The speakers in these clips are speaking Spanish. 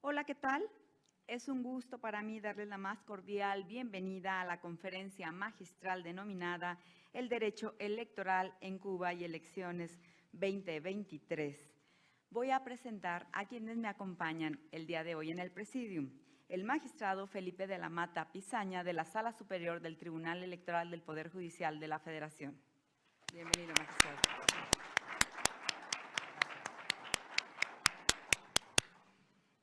Hola, ¿qué tal? Es un gusto para mí darles la más cordial bienvenida a la conferencia magistral denominada El Derecho Electoral en Cuba y Elecciones 2023. Voy a presentar a quienes me acompañan el día de hoy en el Presidium. El magistrado Felipe de la Mata Pizaña, de la Sala Superior del Tribunal Electoral del Poder Judicial de la Federación. Bienvenido, magistrado.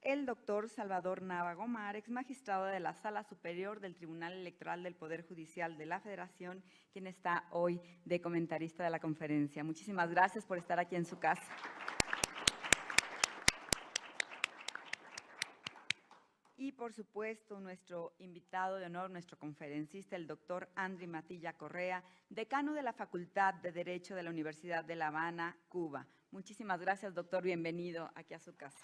El doctor Salvador Nava Gomar, ex magistrado de la Sala Superior del Tribunal Electoral del Poder Judicial de la Federación, quien está hoy de comentarista de la conferencia. Muchísimas gracias por estar aquí en su casa. Y, por supuesto, nuestro invitado de honor, nuestro conferencista, el doctor Andri Matilla Correa, decano de la Facultad de Derecho de la Universidad de La Habana, Cuba. Muchísimas gracias, doctor. Bienvenido aquí a su casa.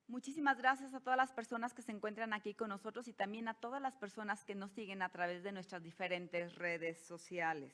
Muchísimas gracias a todas las personas que se encuentran aquí con nosotros y también a todas las personas que nos siguen a través de nuestras diferentes redes sociales.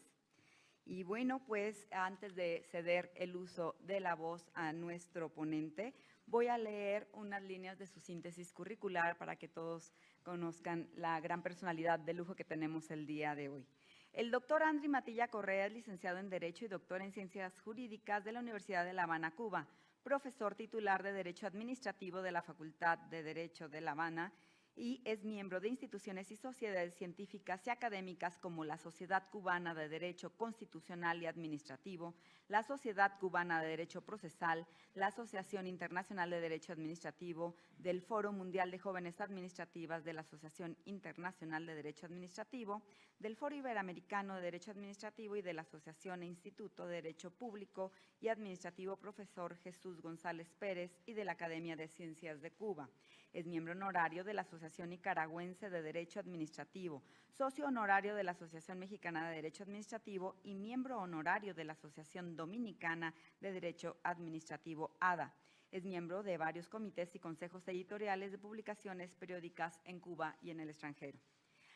Y bueno, pues antes de ceder el uso de la voz a nuestro ponente, voy a leer unas líneas de su síntesis curricular para que todos conozcan la gran personalidad de lujo que tenemos el día de hoy. El doctor Andri Matilla Correa es licenciado en Derecho y doctor en Ciencias Jurídicas de la Universidad de La Habana, Cuba, profesor titular de Derecho Administrativo de la Facultad de Derecho de La Habana y es miembro de instituciones y sociedades científicas y académicas como la Sociedad Cubana de Derecho Constitucional y Administrativo, la Sociedad Cubana de Derecho Procesal, la Asociación Internacional de Derecho Administrativo, del Foro Mundial de Jóvenes Administrativas, de la Asociación Internacional de Derecho Administrativo, del Foro Iberoamericano de Derecho Administrativo y de la Asociación e Instituto de Derecho Público y Administrativo Profesor Jesús González Pérez y de la Academia de Ciencias de Cuba. Es miembro honorario de la Asociación Nicaragüense de Derecho Administrativo, socio honorario de la Asociación Mexicana de Derecho Administrativo y miembro honorario de la Asociación Dominicana de Derecho Administrativo, ADA. Es miembro de varios comités y consejos editoriales de publicaciones periódicas en Cuba y en el extranjero.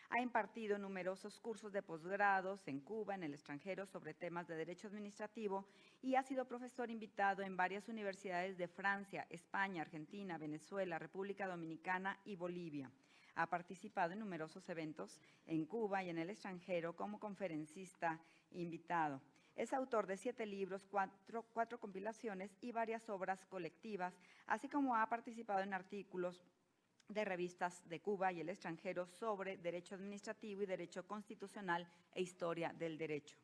Ha impartido numerosos cursos de posgrados en Cuba, en el extranjero, sobre temas de derecho administrativo y ha sido profesor invitado en varias universidades de Francia, España, Argentina, Venezuela, República Dominicana y Bolivia. Ha participado en numerosos eventos en Cuba y en el extranjero como conferencista invitado. Es autor de 7 libros, 4 compilaciones y varias obras colectivas, así como ha participado en artículos de revistas de Cuba y el extranjero sobre derecho administrativo y derecho constitucional e historia del derecho.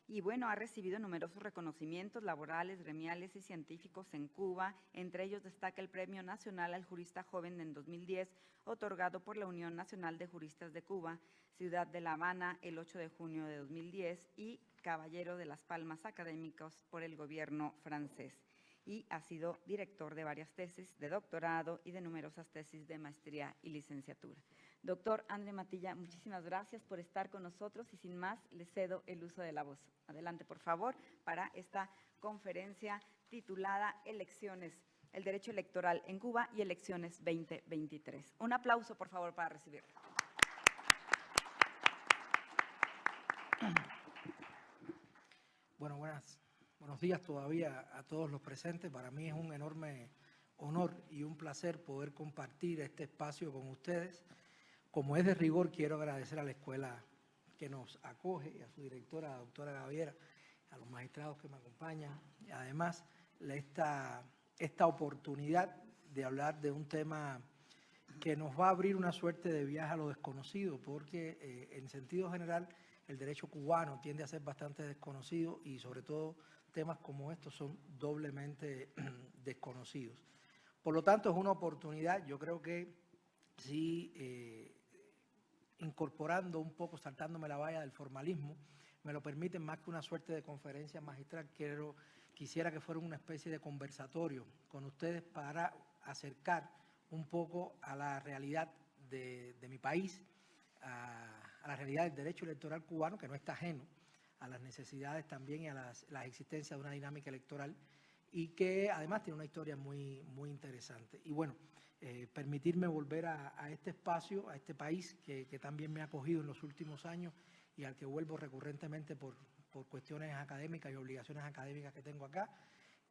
Y bueno, ha recibido numerosos reconocimientos laborales, gremiales y científicos en Cuba. Entre ellos destaca el Premio Nacional al Jurista Joven en 2010, otorgado por la Unión Nacional de Juristas de Cuba, Ciudad de La Habana, el 8 de junio de 2010, y Caballero de las Palmas Académicos por el gobierno francés. Y ha sido director de varias tesis de doctorado y de numerosas tesis de maestría y licenciatura. Doctor Andri Matilla, muchísimas gracias por estar con nosotros y sin más le cedo el uso de la voz. Adelante, por favor, para esta conferencia titulada Elecciones, el derecho electoral en Cuba y elecciones 2023. Un aplauso, por favor, para recibirlo. Bueno, buenos días todavía a todos los presentes. Para mí es un enorme honor y un placer poder compartir este espacio con ustedes. Como es de rigor, quiero agradecer a la escuela que nos acoge y a su directora, la doctora Gaviera, a los magistrados que me acompañan. Y además, esta oportunidad de hablar de un tema que nos va a abrir una suerte de viaje a lo desconocido, porque en sentido general el derecho cubano tiende a ser bastante desconocido y sobre todo temas como estos son doblemente desconocidos. Por lo tanto, es una oportunidad, yo creo que sí, incorporando un poco, saltándome la valla del formalismo, me lo permiten más que una suerte de conferencia magistral, quisiera que fuera una especie de conversatorio con ustedes para acercar un poco a la realidad de mi país, a la realidad del derecho electoral cubano, que no está ajeno a las necesidades también y a la existencia de una dinámica electoral y que además tiene una historia muy, muy interesante. Y bueno, permitirme volver a este espacio, a este país que también me ha acogido en los últimos años y al que vuelvo recurrentemente por cuestiones académicas y obligaciones académicas que tengo acá.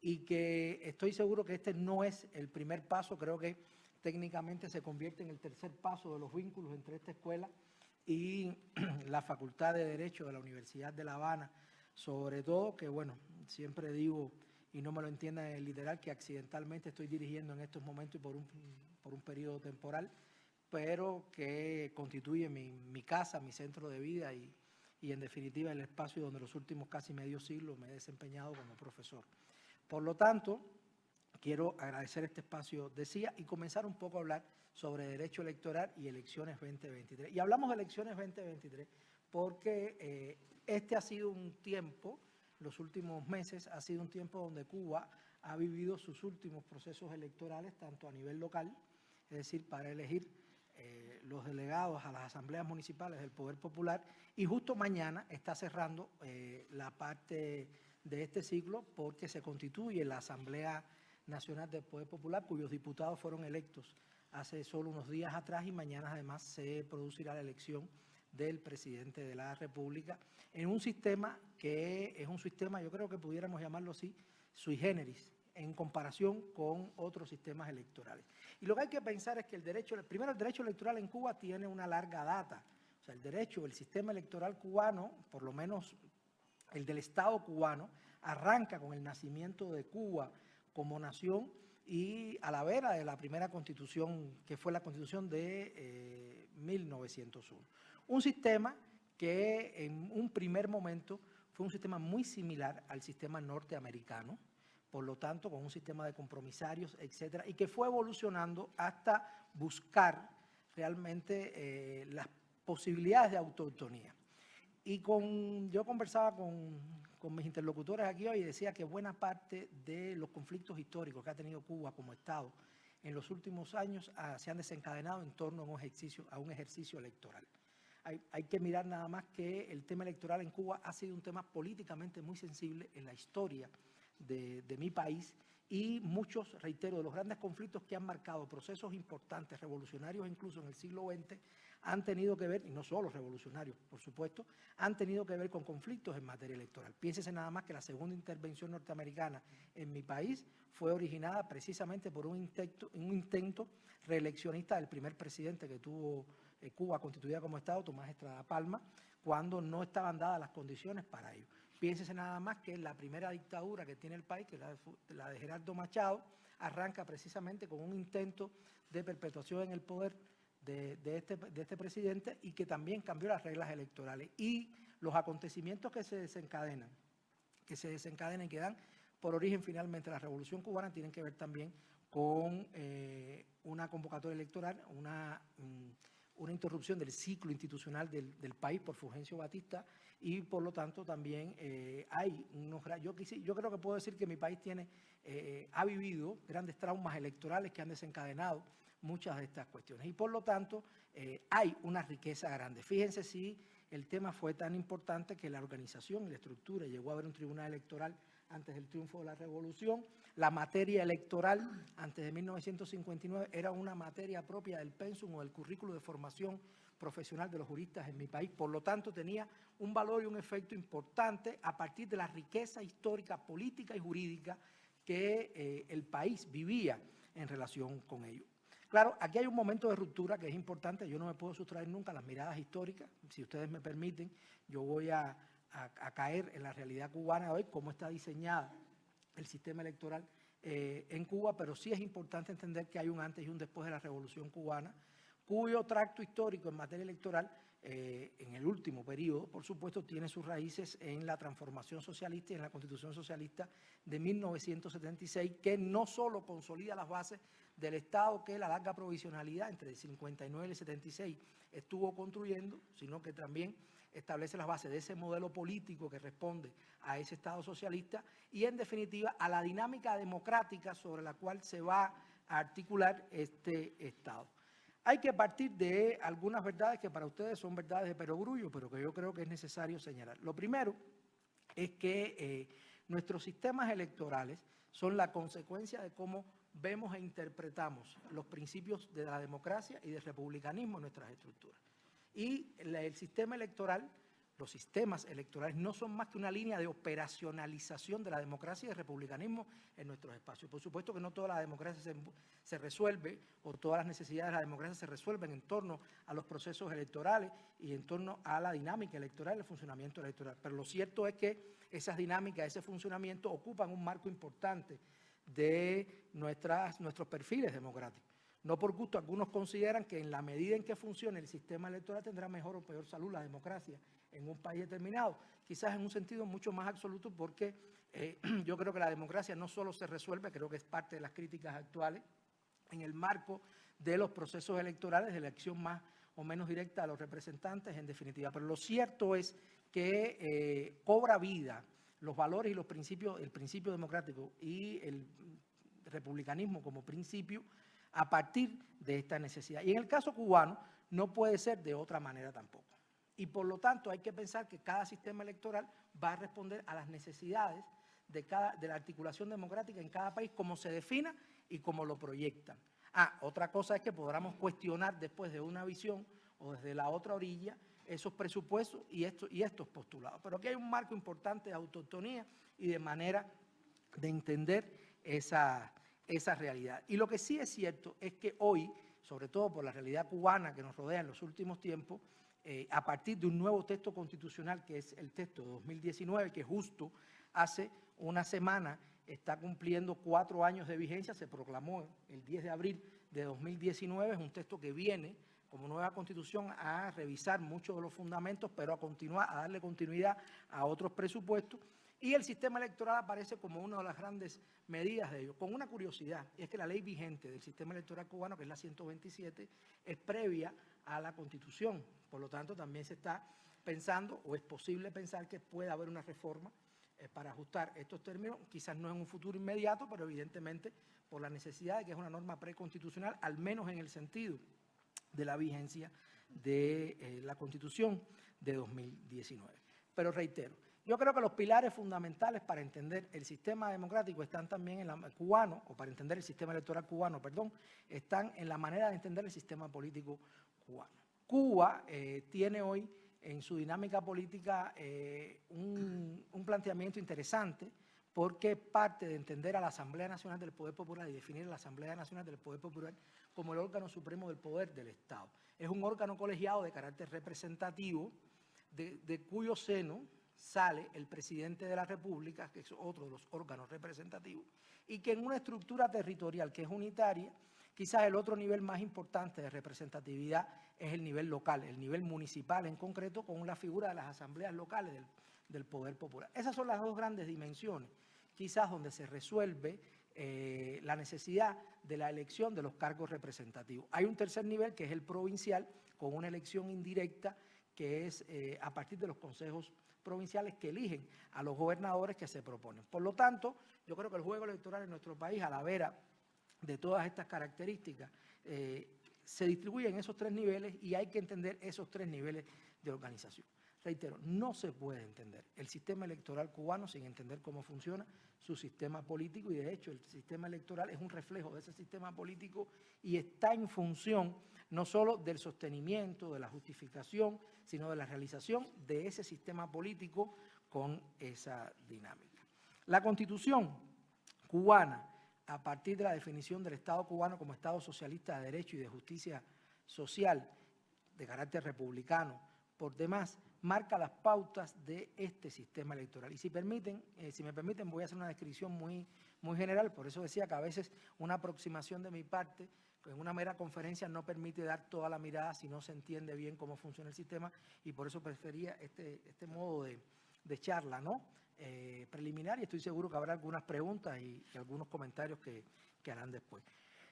y que estoy seguro que este no es el primer paso, creo que técnicamente se convierte en el tercer paso de los vínculos entre esta escuela y la Facultad de Derecho de la Universidad de La Habana, sobre todo que, bueno, siempre digo, y no me lo entiendan en el literal, que accidentalmente estoy dirigiendo en estos momentos y por un periodo temporal, pero que constituye mi casa, mi centro de vida y en definitiva el espacio donde los últimos casi medio siglo me he desempeñado como profesor. Por lo tanto, quiero agradecer este espacio, decía, y comenzar un poco a hablar sobre derecho electoral y elecciones 2023. Y hablamos de elecciones 2023 porque este ha sido un tiempo, los últimos meses, ha sido un tiempo donde Cuba ha vivido sus últimos procesos electorales, tanto a nivel local, es decir, para elegir los delegados a las asambleas municipales del Poder Popular, y justo mañana está cerrando la parte de este ciclo porque se constituye la Asamblea Nacional del Poder Popular, cuyos diputados fueron electos hace solo unos días atrás, y mañana además se producirá la elección del presidente de la República en un sistema que es un sistema, yo creo que pudiéramos llamarlo así, sui generis, en comparación con otros sistemas electorales. Y lo que hay que pensar es que el derecho electoral en Cuba tiene una larga data. O sea, el sistema electoral cubano, por lo menos el del Estado cubano, arranca con el nacimiento de Cuba como nación y a la vera de la primera constitución, que fue la constitución de 1901. Un sistema que en un primer momento fue un sistema muy similar al sistema norteamericano, por lo tanto, con un sistema de compromisarios, etcétera, y que fue evolucionando hasta buscar realmente las posibilidades de autonomía. Y yo conversaba con mis interlocutores aquí hoy y decía que buena parte de los conflictos históricos que ha tenido Cuba como Estado en los últimos años se han desencadenado en torno a un ejercicio electoral. Hay que mirar nada más que el tema electoral en Cuba ha sido un tema políticamente muy sensible en la historia de mi país, y muchos, reitero, de los grandes conflictos que han marcado procesos importantes, revolucionarios incluso en el siglo XX, han tenido que ver, y no solo revolucionarios, por supuesto, han tenido que ver con conflictos en materia electoral. Piénsese nada más que la segunda intervención norteamericana en mi país fue originada precisamente por un intento reeleccionista del primer presidente que tuvo Cuba constituida como Estado, Tomás Estrada Palma, cuando no estaban dadas las condiciones para ello. Piénsese nada más que la primera dictadura que tiene el país, que es la de Gerardo Machado, arranca precisamente con un intento de perpetuación en el poder de este presidente, y que también cambió las reglas electorales. Y los acontecimientos que se desencadenan y que dan por origen finalmente a la Revolución Cubana tienen que ver también con una convocatoria electoral, una interrupción del ciclo institucional del país por Fulgencio Batista, y por lo tanto también hay unos... Yo creo que puedo decir que mi país ha vivido grandes traumas electorales que han desencadenado muchas de estas cuestiones, y por lo tanto hay una riqueza grande. Fíjense si el tema fue tan importante que la organización y la estructura llegó a haber un tribunal electoral antes del triunfo de la Revolución. La materia electoral antes de 1959 era una materia propia del pensum o del currículo de formación profesional de los juristas en mi país. Por lo tanto, tenía un valor y un efecto importante a partir de la riqueza histórica, política y jurídica que el país vivía en relación con ello. Claro, aquí hay un momento de ruptura que es importante. Yo no me puedo sustraer nunca a las miradas históricas. Si ustedes me permiten, yo voy a caer en la realidad cubana de hoy, cómo está diseñada el sistema electoral en Cuba, pero sí es importante entender que hay un antes y un después de la Revolución Cubana, cuyo tracto histórico en materia electoral, en el último periodo, por supuesto, tiene sus raíces en la transformación socialista y en la Constitución socialista de 1976, que no solo consolida las bases del Estado que la larga provisionalidad entre el 59 y el 76 estuvo construyendo, sino que también establece las bases de ese modelo político que responde a ese Estado socialista y, en definitiva, a la dinámica democrática sobre la cual se va a articular este Estado. Hay que partir de algunas verdades que para ustedes son verdades de perogrullo, pero que yo creo que es necesario señalar. Lo primero es que nuestros sistemas electorales son la consecuencia de cómo vemos e interpretamos los principios de la democracia y del republicanismo en nuestras estructuras. Y el sistema electoral, los sistemas electorales no son más que una línea de operacionalización de la democracia y del republicanismo en nuestros espacios. Por supuesto que no toda la democracia se resuelve o todas las necesidades de la democracia se resuelven en torno a los procesos electorales y en torno a la dinámica electoral, el funcionamiento electoral. Pero lo cierto es que esas dinámicas, ese funcionamiento ocupan un marco importante de nuestros perfiles democráticos. No por gusto, algunos consideran que en la medida en que funcione el sistema electoral tendrá mejor o peor salud la democracia en un país determinado, quizás en un sentido mucho más absoluto, porque yo creo que la democracia no solo se resuelve, creo que es parte de las críticas actuales, en el marco de los procesos electorales, de la elección más o menos directa a los representantes, en definitiva. Pero lo cierto es que cobra vida los valores y los principios, el principio democrático y el republicanismo como principio, a partir de esta necesidad. Y en el caso cubano no puede ser de otra manera tampoco. Y por lo tanto hay que pensar que cada sistema electoral va a responder a las necesidades de la articulación democrática en cada país, como se defina y como lo proyectan. Otra cosa es que podamos cuestionar después de una visión o desde la otra orilla esos presupuestos y estos postulados. Pero aquí hay un marco importante de autonomía y de manera de entender esa realidad. Y lo que sí es cierto es que hoy, sobre todo por la realidad cubana que nos rodea en los últimos tiempos, a partir de un nuevo texto constitucional, que es el texto de 2019, que justo hace una semana está cumpliendo 4 años de vigencia, se proclamó el 10 de abril de 2019, es un texto que viene como nueva constitución a revisar muchos de los fundamentos, pero a darle continuidad a otros presupuestos. Y el sistema electoral aparece como una de las grandes medidas de ello, con una curiosidad, y es que la ley vigente del sistema electoral cubano, que es la 127, es previa a la Constitución. Por lo tanto, también se está pensando, o es posible pensar, que puede haber una reforma para ajustar estos términos, quizás no en un futuro inmediato, pero evidentemente por la necesidad de que es una norma preconstitucional, al menos en el sentido de la vigencia de la Constitución de 2019. Pero reitero, yo creo que los pilares fundamentales para entender el sistema democrático están también en para entender el sistema electoral cubano, están en la manera de entender el sistema político cubano. Cuba tiene hoy en su dinámica política un planteamiento interesante, porque parte de entender a la Asamblea Nacional del Poder Popular y definir a la Asamblea Nacional del Poder Popular como el órgano supremo del poder del Estado. Es un órgano colegiado de carácter representativo, de cuyo seno sale el presidente de la República, que es otro de los órganos representativos, y que en una estructura territorial que es unitaria, quizás el otro nivel más importante de representatividad es el nivel local, el nivel municipal en concreto, con la figura de las asambleas locales del Poder Popular. Esas son las dos grandes dimensiones, quizás donde se resuelve la necesidad de la elección de los cargos representativos. Hay un tercer nivel, que es el provincial, con una elección indirecta, que es a partir de los consejos provinciales que eligen a los gobernadores que se proponen. Por lo tanto, yo creo que el juego electoral en nuestro país, a la vera de todas estas características, se distribuye en esos 3 niveles y hay que entender esos 3 niveles de organización. Reitero, no se puede entender el sistema electoral cubano sin entender cómo funciona su sistema político, y de hecho el sistema electoral es un reflejo de ese sistema político y está en función no solo del sostenimiento, de la justificación, sino de la realización de ese sistema político con esa dinámica. La Constitución cubana, a partir de la definición del Estado cubano como Estado socialista de derecho y de justicia social de carácter republicano, por demás, marca las pautas de este sistema electoral. Y si me permiten, voy a hacer una descripción muy general, por eso decía que a veces una aproximación de mi parte en una mera conferencia no permite dar toda la mirada si no se entiende bien cómo funciona el sistema, y por eso prefería este modo de charla, ¿no? Preliminar, y estoy seguro que habrá algunas preguntas y algunos comentarios que harán después.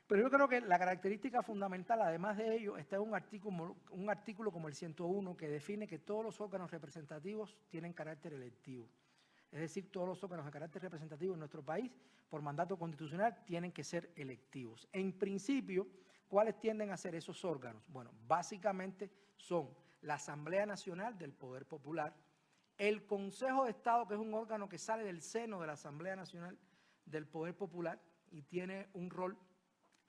Pero yo creo que la característica fundamental, además de ello, está en un artículo como el 101, que define que todos los órganos representativos tienen carácter electivo. Es decir, todos los órganos de carácter representativo en nuestro país, por mandato constitucional, tienen que ser electivos. En principio, ¿cuáles tienden a ser esos órganos? Bueno, básicamente son la Asamblea Nacional del Poder Popular, el Consejo de Estado, que es un órgano que sale del seno de la Asamblea Nacional del Poder Popular y tiene un rol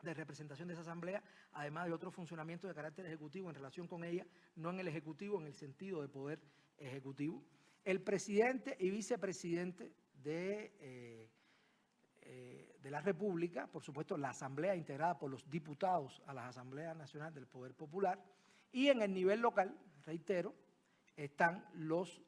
de representación de esa asamblea, además de otro funcionamiento de carácter ejecutivo en relación con ella, no en el ejecutivo en el sentido de poder Ejecutivo, el presidente y vicepresidente de la República, por supuesto la Asamblea integrada por los diputados a las Asambleas Nacionales del Poder Popular, y en el nivel local, reitero, están los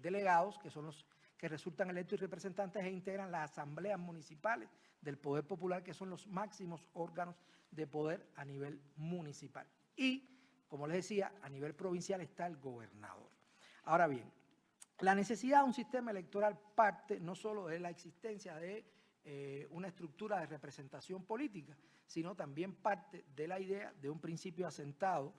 delegados, que son los que resultan electos y representantes e integran las asambleas municipales del Poder Popular, que son los máximos órganos de poder a nivel municipal. Y, como les decía, a nivel provincial está el gobernador. Ahora bien, la necesidad de un sistema electoral parte no solo de la existencia de una estructura de representación política, sino también parte de la idea de un principio asentado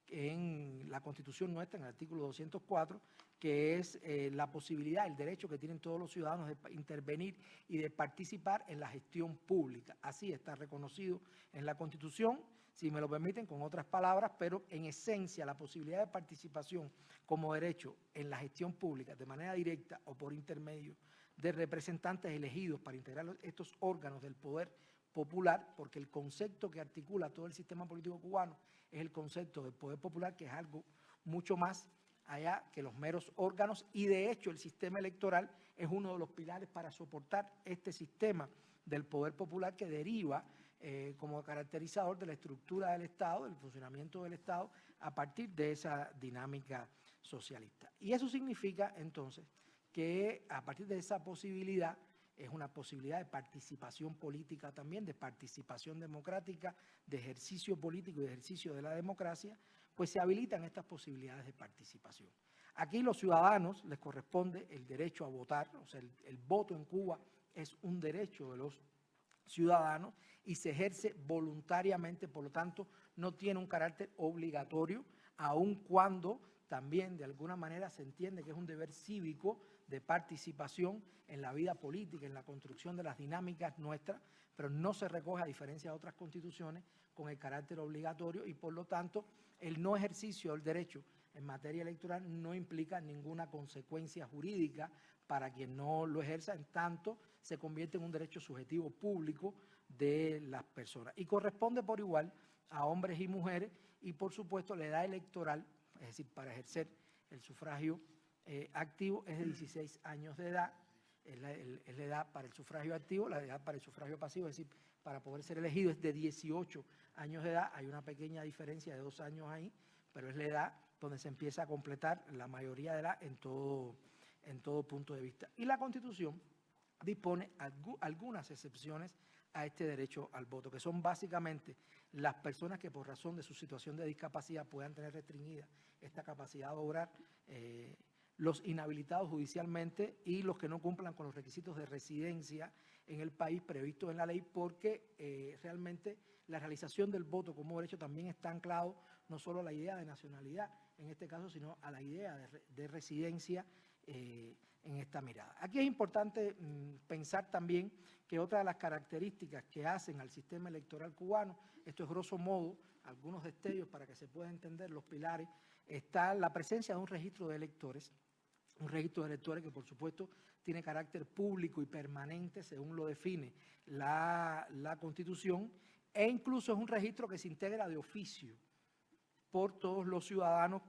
en la Constitución nuestra, en el artículo 204, que es la posibilidad, el derecho que tienen todos los ciudadanos de intervenir y de participar en la gestión pública. Así está reconocido en la Constitución, si me lo permiten, con otras palabras, pero en esencia la posibilidad de participación como derecho en la gestión pública de manera directa o por intermedio de representantes elegidos para integrar estos órganos del poder popular, porque el concepto que articula todo el sistema político cubano es el concepto del poder popular, que es algo mucho más allá que los meros órganos, y de hecho el sistema electoral es uno de los pilares para soportar este sistema del poder popular que deriva como caracterizador de la estructura del Estado, del funcionamiento del Estado, a partir de esa dinámica socialista. Y eso significa entonces que a partir de esa posibilidad, es una posibilidad de participación política también, de participación democrática, de ejercicio político y de ejercicio de la democracia, pues se habilitan estas posibilidades de participación. Aquí los ciudadanos les corresponde el derecho a votar, o sea, el voto en Cuba es un derecho de los ciudadanos y se ejerce voluntariamente, por lo tanto, no tiene un carácter obligatorio, aun cuando también de alguna manera se entiende que es un deber cívico de participación en la vida política, en la construcción de las dinámicas nuestras, pero no se recoge, a diferencia de otras constituciones, con el carácter obligatorio y por lo tanto el no ejercicio del derecho en materia electoral no implica ninguna consecuencia jurídica para quien no lo ejerza, en tanto se convierte en un derecho subjetivo público de las personas. Y corresponde por igual a hombres y mujeres y por supuesto la edad electoral, es decir, para ejercer el sufragio activo es de 16 años de edad, es la edad para el sufragio activo, la edad para el sufragio pasivo, es decir, para poder ser elegido es de 18 años de edad, hay una pequeña diferencia de 2 años ahí, pero es la edad donde se empieza a completar la mayoría de edad en todo punto de vista. Y la Constitución dispone algunas excepciones a este derecho al voto, que son básicamente las personas que por razón de su situación de discapacidad puedan tener restringida esta capacidad de obrar, los inhabilitados judicialmente y los que no cumplan con los requisitos de residencia en el país previstos en la ley, porque realmente la realización del voto como derecho también está anclado no solo a la idea de nacionalidad, en este caso, sino a la idea de residencia en esta mirada. Aquí es importante pensar también que otra de las características que hacen al sistema electoral cubano, esto es grosso modo, algunos destellos para que se puedan entender los pilares, está la presencia de un registro de electores, que por supuesto tiene carácter público y permanente según lo define la Constitución, e incluso es un registro que se integra de oficio por todos los ciudadanos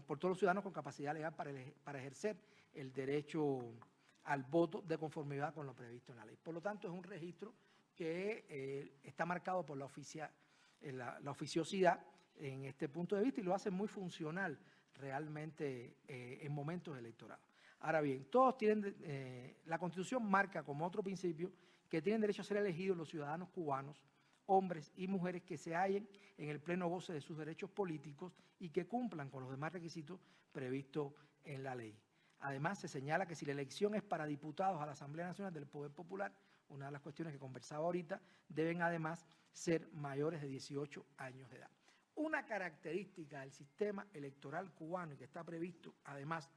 por todos los ciudadanos con capacidad legal para ejercer el derecho al voto de conformidad con lo previsto en la ley. Por lo tanto, es un registro que está marcado por la oficiosidad en este punto de vista y lo hace muy funcional realmente en momentos electorales. Ahora bien, todos tienen, la Constitución marca como otro principio que tienen derecho a ser elegidos los ciudadanos cubanos, hombres y mujeres que se hallen en el pleno goce de sus derechos políticos y que cumplan con los demás requisitos previstos en la ley. Además, se señala que si la elección es para diputados a la Asamblea Nacional del Poder Popular, una de las cuestiones que conversaba ahorita, deben además ser mayores de 18 años de edad. Una característica del sistema electoral cubano y que está previsto además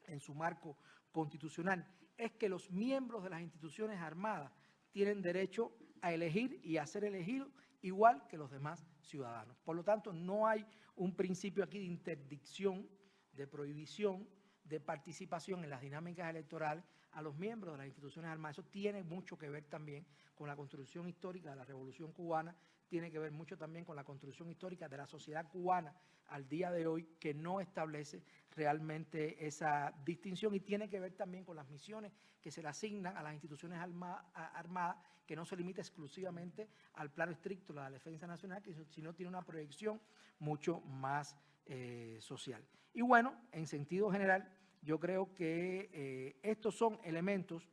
en su marco constitucional es que los miembros de las instituciones armadas tienen derecho a elegir y a ser elegidos igual que los demás ciudadanos. Por lo tanto, no hay un principio aquí de interdicción, de prohibición, de participación en las dinámicas electorales a los miembros de las instituciones armadas. Eso tiene mucho que ver también con la construcción histórica de la Revolución Cubana, tiene que ver mucho también con la construcción histórica de la sociedad cubana al día de hoy, que no establece realmente esa distinción, y tiene que ver también con las misiones que se le asignan a las instituciones armadas, que no se limita exclusivamente al plano estricto de la defensa nacional, sino tiene una proyección mucho más social. Y bueno, en sentido general, yo creo que estos son elementos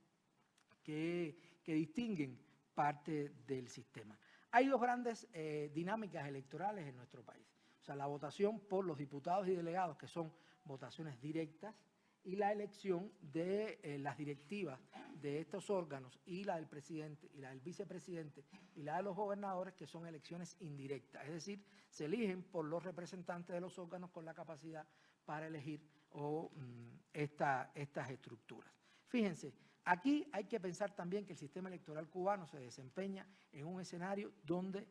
que distinguen parte del sistema. Hay dos grandes dinámicas electorales en nuestro país. O sea, la votación por los diputados y delegados, que son votaciones directas, y la elección de las directivas de estos órganos, y la del presidente, y la del vicepresidente, y la de los gobernadores, que son elecciones indirectas. Es decir, se eligen por los representantes de los órganos con la capacidad para elegir estas estructuras. Fíjense, aquí hay que pensar también que el sistema electoral cubano se desempeña en un escenario donde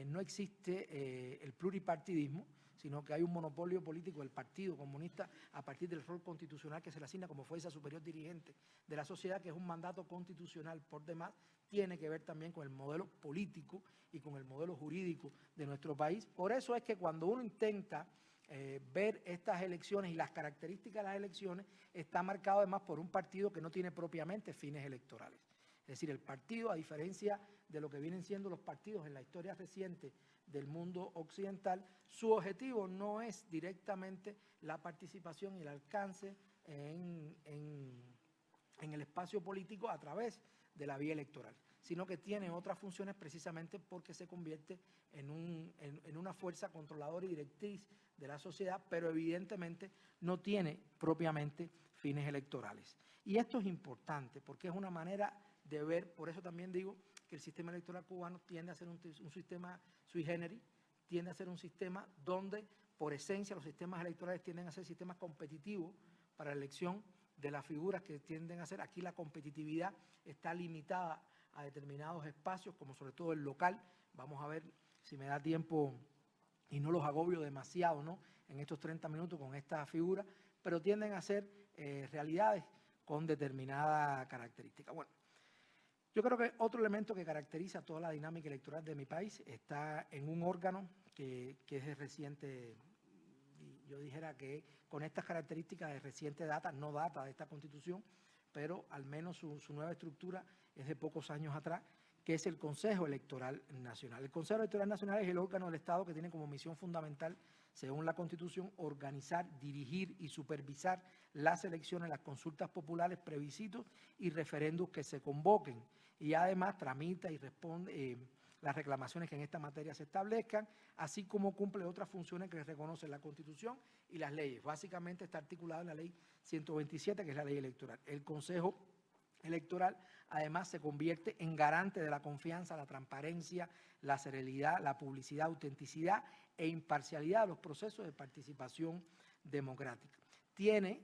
no existe el pluripartidismo, sino que hay un monopolio político del Partido Comunista a partir del rol constitucional que se le asigna como fuerza superior dirigente de la sociedad, que es un mandato constitucional por demás. Tiene que ver también con el modelo político y con el modelo jurídico de nuestro país. Por eso es que cuando uno intenta ver estas elecciones y las características de las elecciones, está marcado además por un partido que no tiene propiamente fines electorales. Es decir, el partido, a diferencia de lo que vienen siendo los partidos en la historia reciente del mundo occidental, su objetivo no es directamente la participación y el alcance en el espacio político a través de la vía electoral, sino que tiene otras funciones precisamente porque se convierte en una fuerza controladora y directriz de la sociedad, pero evidentemente no tiene propiamente fines electorales. Y esto es importante porque es una manera de ver, por eso también digo que el sistema electoral cubano tiende a ser un sistema sui generis, tiende a ser un sistema donde por esencia los sistemas electorales tienden a ser sistemas competitivos para la elección de las figuras que tienden a ser. Aquí la competitividad está limitada a determinados espacios, como sobre todo el local. Vamos a ver si me da tiempo y no los agobio demasiado, ¿no?, en estos 30 minutos con esta figura, pero tienden a ser realidades con determinada característica. Bueno, yo creo que otro elemento que caracteriza toda la dinámica electoral de mi país está en un órgano que es de reciente, yo dijera que con estas características de reciente data, no data de esta Constitución, pero al menos su nueva estructura es de pocos años atrás, que es el Consejo Electoral Nacional. El Consejo Electoral Nacional es el órgano del Estado que tiene como misión fundamental, según la Constitución, organizar, dirigir y supervisar las elecciones, las consultas populares, plebiscitos y referendos que se convoquen. Y además tramita y responde las reclamaciones que en esta materia se establezcan, así como cumple otras funciones que reconocen la Constitución y las leyes. Básicamente está articulado en la Ley 127, que es la ley electoral. El Consejo Electoral además se convierte en garante de la confianza, la transparencia, la serenidad, la publicidad, autenticidad e imparcialidad de los procesos de participación democrática. Tiene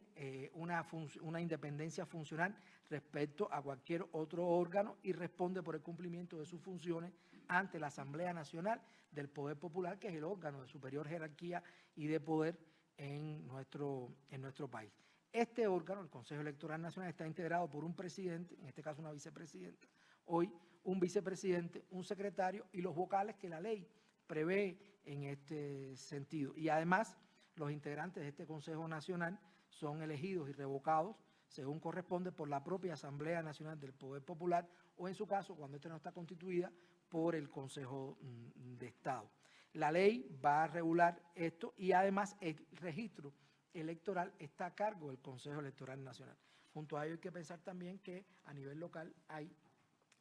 una independencia funcional respecto a cualquier otro órgano y responde por el cumplimiento de sus funciones ante la Asamblea Nacional del Poder Popular, que es el órgano de superior jerarquía y de poder en nuestro país. Este órgano, el Consejo Electoral Nacional, está integrado por un presidente, en este caso una vicepresidenta, hoy un vicepresidente, un secretario y los vocales que la ley prevé en este sentido. Y además, los integrantes de este Consejo Nacional son elegidos y revocados según corresponde por la propia Asamblea Nacional del Poder Popular o, en su caso, cuando esta no está constituida, por el Consejo de Estado. La ley va a regular esto y además el registro electoral está a cargo del Consejo Electoral Nacional. Junto a ello hay que pensar también que a nivel local hay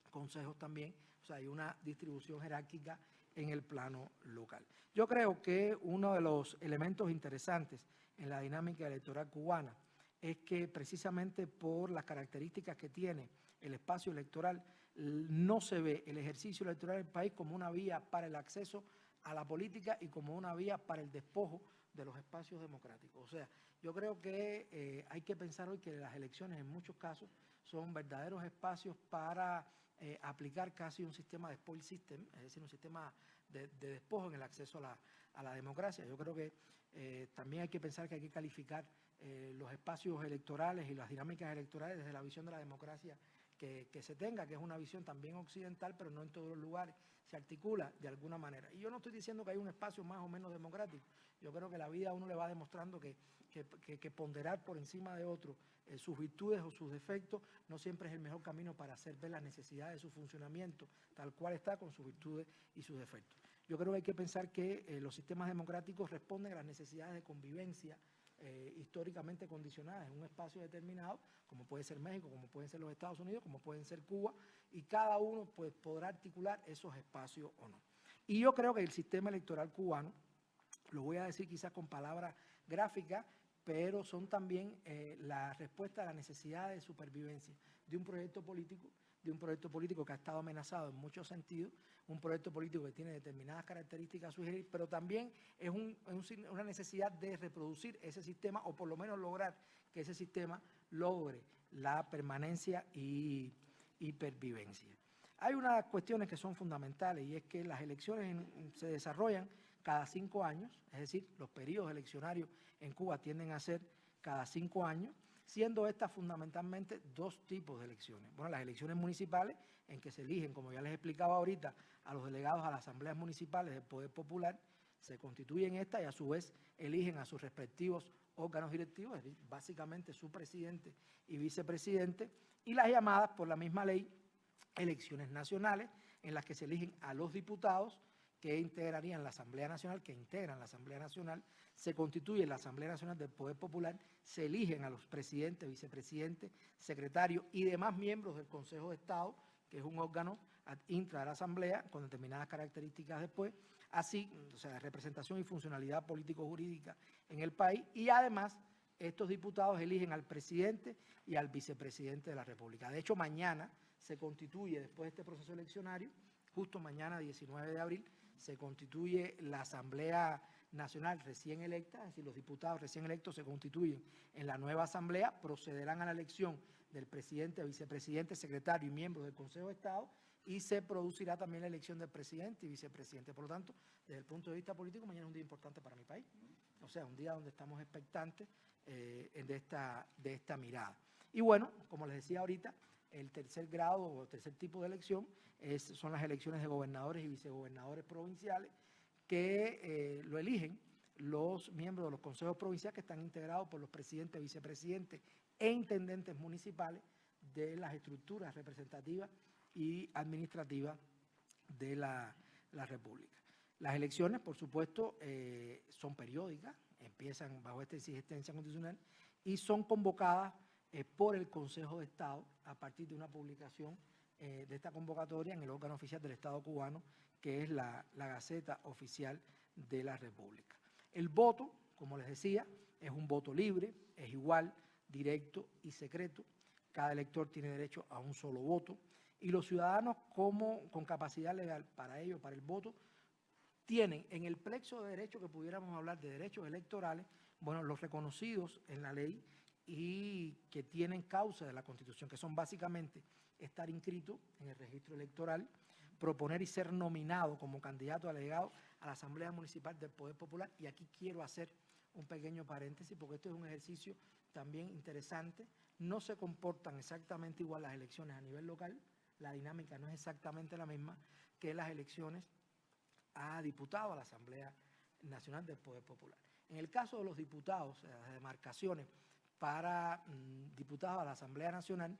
consejos también, o sea, hay una distribución jerárquica en el plano local. Yo creo que uno de los elementos interesantes en la dinámica electoral cubana es que precisamente por las características que tiene el espacio electoral, no se ve el ejercicio electoral del país como una vía para el acceso a la política y como una vía para el despojo de los espacios democráticos. O sea, yo creo que hay que pensar hoy que las elecciones en muchos casos son verdaderos espacios para aplicar casi un sistema de spoil system, es decir, un sistema de despojo en el acceso a la democracia. Yo creo que también hay que pensar que hay que calificar los espacios electorales y las dinámicas electorales desde la visión de la democracia que se tenga, que es una visión también occidental, pero no en todos los lugares se articula de alguna manera. Y yo no estoy diciendo que hay un espacio más o menos democrático. Yo creo que la vida a uno le va demostrando que ponderar por encima de otro sus virtudes o sus defectos no siempre es el mejor camino para hacer ver las necesidades de su funcionamiento, tal cual está, con sus virtudes y sus defectos. Yo creo que hay que pensar que los sistemas democráticos responden a las necesidades de convivencia históricamente condicionadas en un espacio determinado, como puede ser México, como pueden ser los Estados Unidos, como pueden ser Cuba, y cada uno pues, podrá articular esos espacios o no. Y yo creo que el sistema electoral cubano, lo voy a decir quizás con palabras gráficas, pero son también la respuesta a la necesidad de supervivencia de un proyecto político que ha estado amenazado en muchos sentidos, un proyecto político que tiene determinadas características a sugerir, pero también es una necesidad de reproducir ese sistema o por lo menos lograr que ese sistema logre la permanencia y pervivencia. Hay unas cuestiones que son fundamentales y es que las elecciones se desarrollan cada 5 años, es decir, los periodos eleccionarios en Cuba tienden a ser cada 5 años, siendo estas fundamentalmente 2 tipos de elecciones. Bueno, las elecciones municipales, en que se eligen, como ya les explicaba ahorita, a los delegados a las asambleas municipales del Poder Popular, se constituyen estas y a su vez eligen a sus respectivos órganos directivos, es decir, básicamente su presidente y vicepresidente, y las llamadas por la misma ley elecciones nacionales, en las que se eligen a los diputados que integrarían la Asamblea Nacional, que integran la Asamblea Nacional, se constituye la Asamblea Nacional del Poder Popular, se eligen a los presidentes, vicepresidentes, secretarios y demás miembros del Consejo de Estado, que es un órgano ad intra de la Asamblea, con determinadas características después, así, o sea, representación y funcionalidad político-jurídica en el país, y además estos diputados eligen al presidente y al vicepresidente de la República. De hecho, mañana se constituye, después de este proceso eleccionario, justo mañana, 19 de abril, se constituye la Asamblea Nacional recién electa, es decir, los diputados recién electos se constituyen en la nueva Asamblea, procederán a la elección del presidente, vicepresidente, secretario y miembros del Consejo de Estado y se producirá también la elección del presidente y vicepresidente. Por lo tanto, desde el punto de vista político, mañana es un día importante para mi país. O sea, un día donde estamos expectantes de esta mirada. Y bueno, como les decía ahorita, el tercer grado o tercer tipo de elección son las elecciones de gobernadores y vicegobernadores provinciales que lo eligen los miembros de los consejos provinciales que están integrados por los presidentes, vicepresidentes e intendentes municipales de las estructuras representativas y administrativas de la República. Las elecciones, por supuesto, son periódicas, empiezan bajo esta exigencia constitucional y son convocadas por el Consejo de Estado a partir de una publicación de esta convocatoria en el órgano oficial del Estado cubano, que es la Gaceta Oficial de la República. El voto, como les decía, es un voto libre, es igual, directo y secreto. Cada elector tiene derecho a un solo voto y los ciudadanos con capacidad legal para ello, para el voto, tienen en el plexo de derechos que pudiéramos hablar de derechos electorales, bueno, los reconocidos en la ley y que tienen causa de la Constitución, que son básicamente estar inscrito en el registro electoral, proponer y ser nominado como candidato delegado a la Asamblea Municipal del Poder Popular. Y aquí quiero hacer un pequeño paréntesis porque esto es un ejercicio también interesante. No se comportan exactamente igual las elecciones a nivel local, la dinámica no es exactamente la misma que las elecciones a diputados a la Asamblea Nacional del Poder Popular. En el caso de los diputados, las demarcaciones para diputados a la Asamblea Nacional,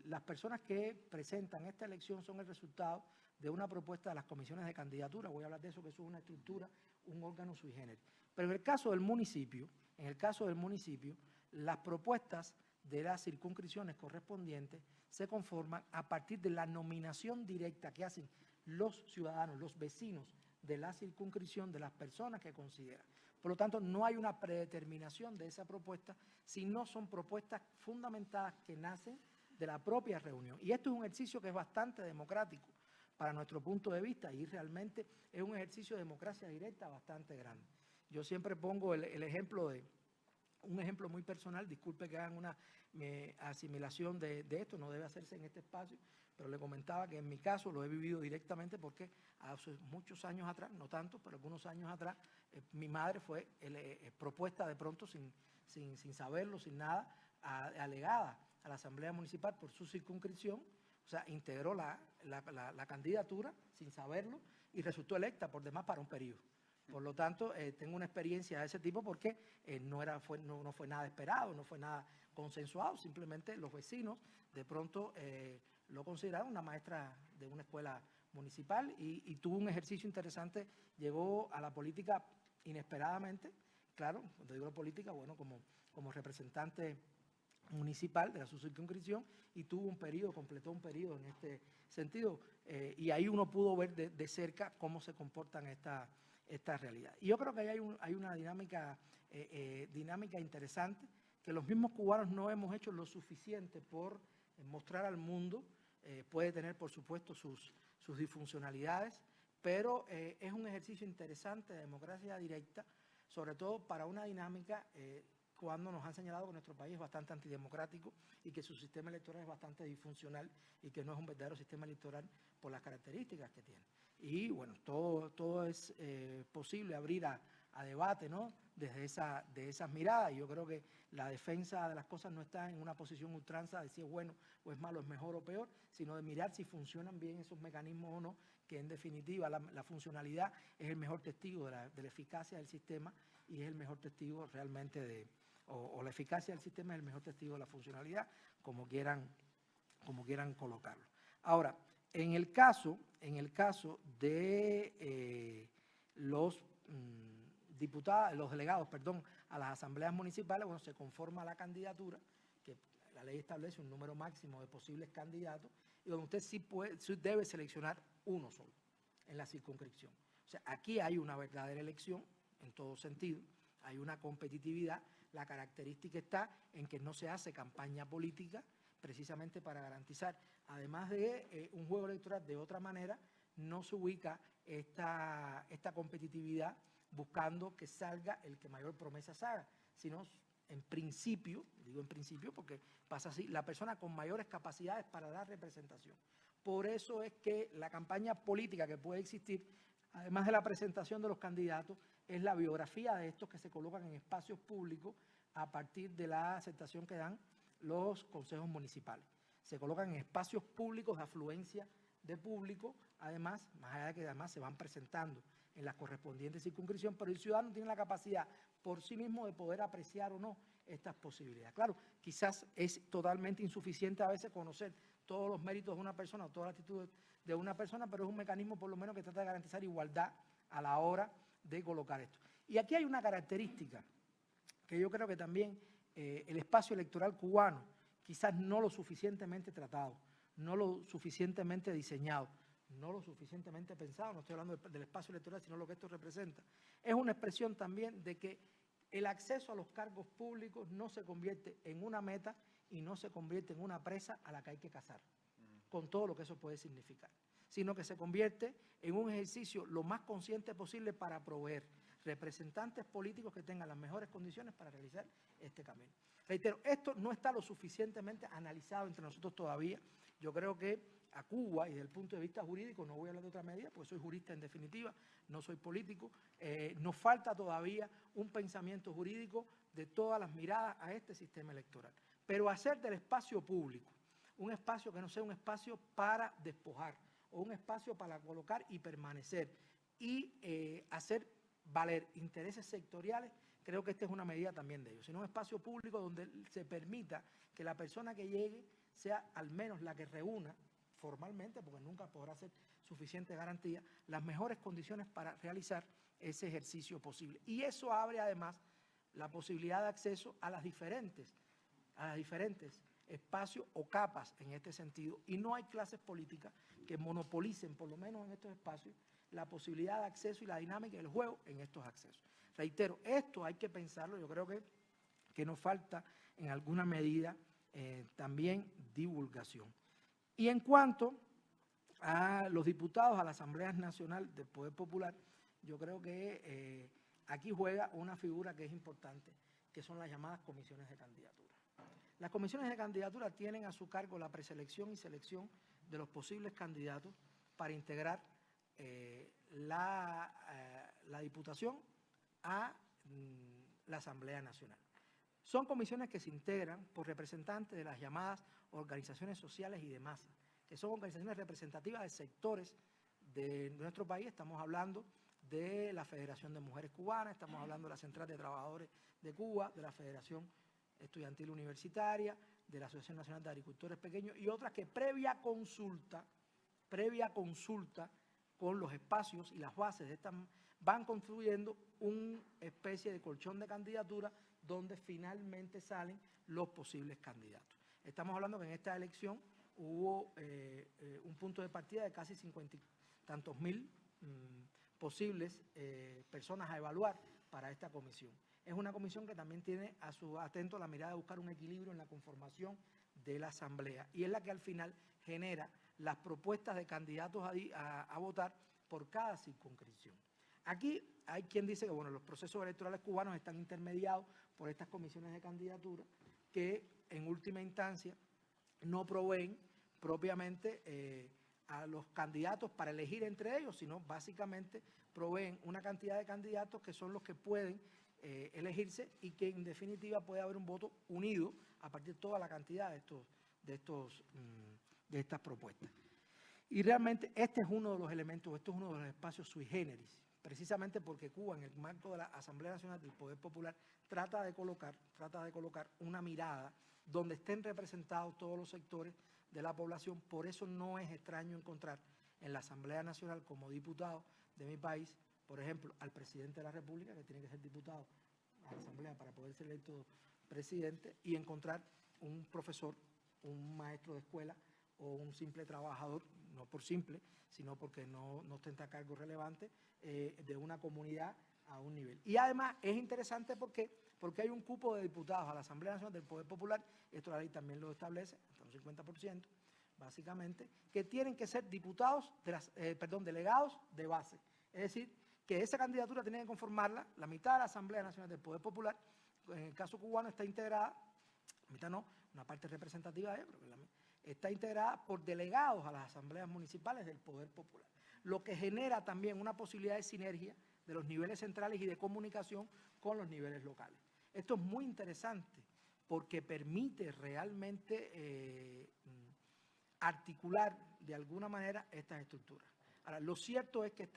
las personas que presentan esta elección son el resultado de una propuesta de las comisiones de candidatura. Voy a hablar de eso, que eso es una estructura, un órgano sui generis. Pero en el caso del municipio, las propuestas de las circunscripciones correspondientes se conforman a partir de la nominación directa que hacen los ciudadanos, los vecinos de la circunscripción, de las personas que consideran. Por lo tanto, no hay una predeterminación de esa propuesta, sino son propuestas fundamentadas que nacen de la propia reunión. Y esto es un ejercicio que es bastante democrático para nuestro punto de vista y realmente es un ejercicio de democracia directa bastante grande. Yo siempre pongo el ejemplo un ejemplo muy personal, disculpe que hagan una asimilación de esto, no debe hacerse en este espacio, pero le comentaba que en mi caso lo he vivido directamente porque hace muchos años atrás, no tanto, pero algunos años atrás, mi madre fue propuesta de pronto sin saberlo, sin nada, alegada a la Asamblea Municipal por su circunscripción, o sea, integró la candidatura sin saberlo y resultó electa por demás para un periodo. Por lo tanto, tengo una experiencia de ese tipo porque no fue nada esperado, no fue nada consensuado, simplemente los vecinos de pronto lo consideraron una maestra de una escuela municipal y tuvo un ejercicio interesante, llegó a la política inesperadamente, claro, cuando digo política, bueno, como representante municipal de la circunscripción y completó un periodo en este sentido y ahí uno pudo ver de cerca cómo se comportan esta realidad. Y yo creo que ahí hay una dinámica interesante que los mismos cubanos no hemos hecho lo suficiente por mostrar al mundo. Puede tener, por supuesto, sus disfuncionalidades, pero es un ejercicio interesante de democracia directa, sobre todo para una dinámica cuando nos han señalado que nuestro país es bastante antidemocrático y que su sistema electoral es bastante disfuncional y que no es un verdadero sistema electoral por las características que tiene. Y bueno, todo es posible abrir a debate, ¿no? De esas miradas. Y yo creo que la defensa de las cosas no está en una posición ultranza de si es bueno o es malo, es mejor o peor, sino de mirar si funcionan bien esos mecanismos o no, que en definitiva la funcionalidad es el mejor testigo de la eficacia del sistema y es el mejor testigo realmente o la eficacia del sistema es el mejor testigo de la funcionalidad, como quieran colocarlo. Ahora, en el caso de los delegados, a las asambleas municipales, bueno, se conforma la candidatura, que la ley establece un número máximo de posibles candidatos, y donde usted sí debe seleccionar uno solo en la circunscripción. O sea, aquí hay una verdadera elección en todo sentido, hay una competitividad. La característica está en que no se hace campaña política precisamente para garantizar, además de un juego electoral de otra manera, no se ubica esta competitividad buscando que salga el que mayor promesas haga, sino en principio, digo en principio porque pasa así, la persona con mayores capacidades para dar representación. Por eso es que la campaña política que puede existir, además de la presentación de los candidatos, es la biografía de estos que se colocan en espacios públicos a partir de la aceptación que dan los consejos municipales. Se colocan en espacios públicos de afluencia de público, además, más allá de que además se van presentando en la correspondiente circunscripción, pero el ciudadano tiene la capacidad por sí mismo de poder apreciar o no estas posibilidades. Claro, quizás es totalmente insuficiente a veces conocer todos los méritos de una persona o todas las actitudes de una persona, pero es un mecanismo por lo menos que trata de garantizar igualdad a la hora de colocar esto. Y aquí hay una característica que yo creo que también el espacio electoral cubano, quizás no lo suficientemente tratado, no lo suficientemente diseñado, no lo suficientemente pensado, no estoy hablando del espacio electoral, sino lo que esto representa, es una expresión también de que el acceso a los cargos públicos no se convierte en una meta y no se convierte en una presa a la que hay que cazar, con todo lo que eso puede significar, sino que se convierte en un ejercicio lo más consciente posible para proveer representantes políticos que tengan las mejores condiciones para realizar este camino. Reitero, esto no está lo suficientemente analizado entre nosotros todavía. Yo creo que a Cuba, y desde el punto de vista jurídico, no voy a hablar de otra medida, porque soy jurista en definitiva, no soy político, nos falta todavía un pensamiento jurídico de todas las miradas a este sistema electoral. Pero hacer del espacio público un espacio que no sea un espacio para despojar, o un espacio para colocar y permanecer, y hacer valer intereses sectoriales, creo que esta es una medida también de ellos, sino un espacio público donde se permita que la persona que llegue sea al menos la que reúna formalmente, porque nunca podrá ser suficiente garantía, las mejores condiciones para realizar ese ejercicio posible. Y eso abre además la posibilidad de acceso a las diferentes espacios o capas en este sentido, y no hay clases políticas que monopolicen, por lo menos en estos espacios, la posibilidad de acceso y la dinámica del juego en estos accesos. Reitero, esto hay que pensarlo, yo creo que nos falta en alguna medida también divulgación. Y en cuanto a los diputados a la Asamblea Nacional del Poder Popular, yo creo que aquí juega una figura que es importante, que son las llamadas comisiones de candidatura. Las comisiones de candidatura tienen a su cargo la preselección y selección de los posibles candidatos para integrar la Diputación a la Asamblea Nacional. Son comisiones que se integran por representantes de las llamadas organizaciones sociales y de masa, que son organizaciones representativas de sectores de nuestro país. Estamos hablando de la Federación de Mujeres Cubanas, estamos hablando de la Central de Trabajadores de Cuba, de la Federación Estudiantil Universitaria, de la Asociación Nacional de Agricultores Pequeños y otras que previa consulta con los espacios y las bases de estas van construyendo una especie de colchón de candidatura donde finalmente salen los posibles candidatos. Estamos hablando que en esta elección hubo un punto de partida de casi 50 y tantos mil posibles personas a evaluar para esta comisión. Es una comisión que también tiene a su atento la mirada de buscar un equilibrio en la conformación de la Asamblea y es la que al final genera las propuestas de candidatos a votar por cada circunscripción. Aquí hay quien dice que bueno, los procesos electorales cubanos están intermediados por estas comisiones de candidatura que en última instancia no proveen propiamente a los candidatos para elegir entre ellos, sino básicamente proveen una cantidad de candidatos que son los que pueden elegirse y que en definitiva puede haber un voto unido a partir de toda la cantidad de estas propuestas. Y realmente este es uno de los elementos, este es uno de los espacios sui generis, precisamente porque Cuba en el marco de la Asamblea Nacional del Poder Popular trata de colocar una mirada donde estén representados todos los sectores de la población. Por eso no es extraño encontrar en la Asamblea Nacional como diputado de mi país, por ejemplo, al presidente de la República, que tiene que ser diputado a la Asamblea para poder ser electo presidente, y encontrar un profesor, un maestro de escuela o un simple trabajador, no por simple, sino porque no ostenta cargo relevante de una comunidad a un nivel. Y además es interesante porque hay un cupo de diputados a la Asamblea Nacional del Poder Popular, esto la ley también lo establece, hasta un 50%, básicamente, que tienen que ser diputados, delegados de base. Es decir, que esa candidatura tiene que conformarla la mitad de la Asamblea Nacional del Poder Popular, en el caso cubano está integrada, la mitad no, una parte representativa de ella, pero está integrada por delegados a las asambleas municipales del Poder Popular, lo que genera también una posibilidad de sinergia de los niveles centrales y de comunicación con los niveles locales. Esto es muy interesante porque permite realmente articular de alguna manera estas estructuras. Ahora, lo cierto es que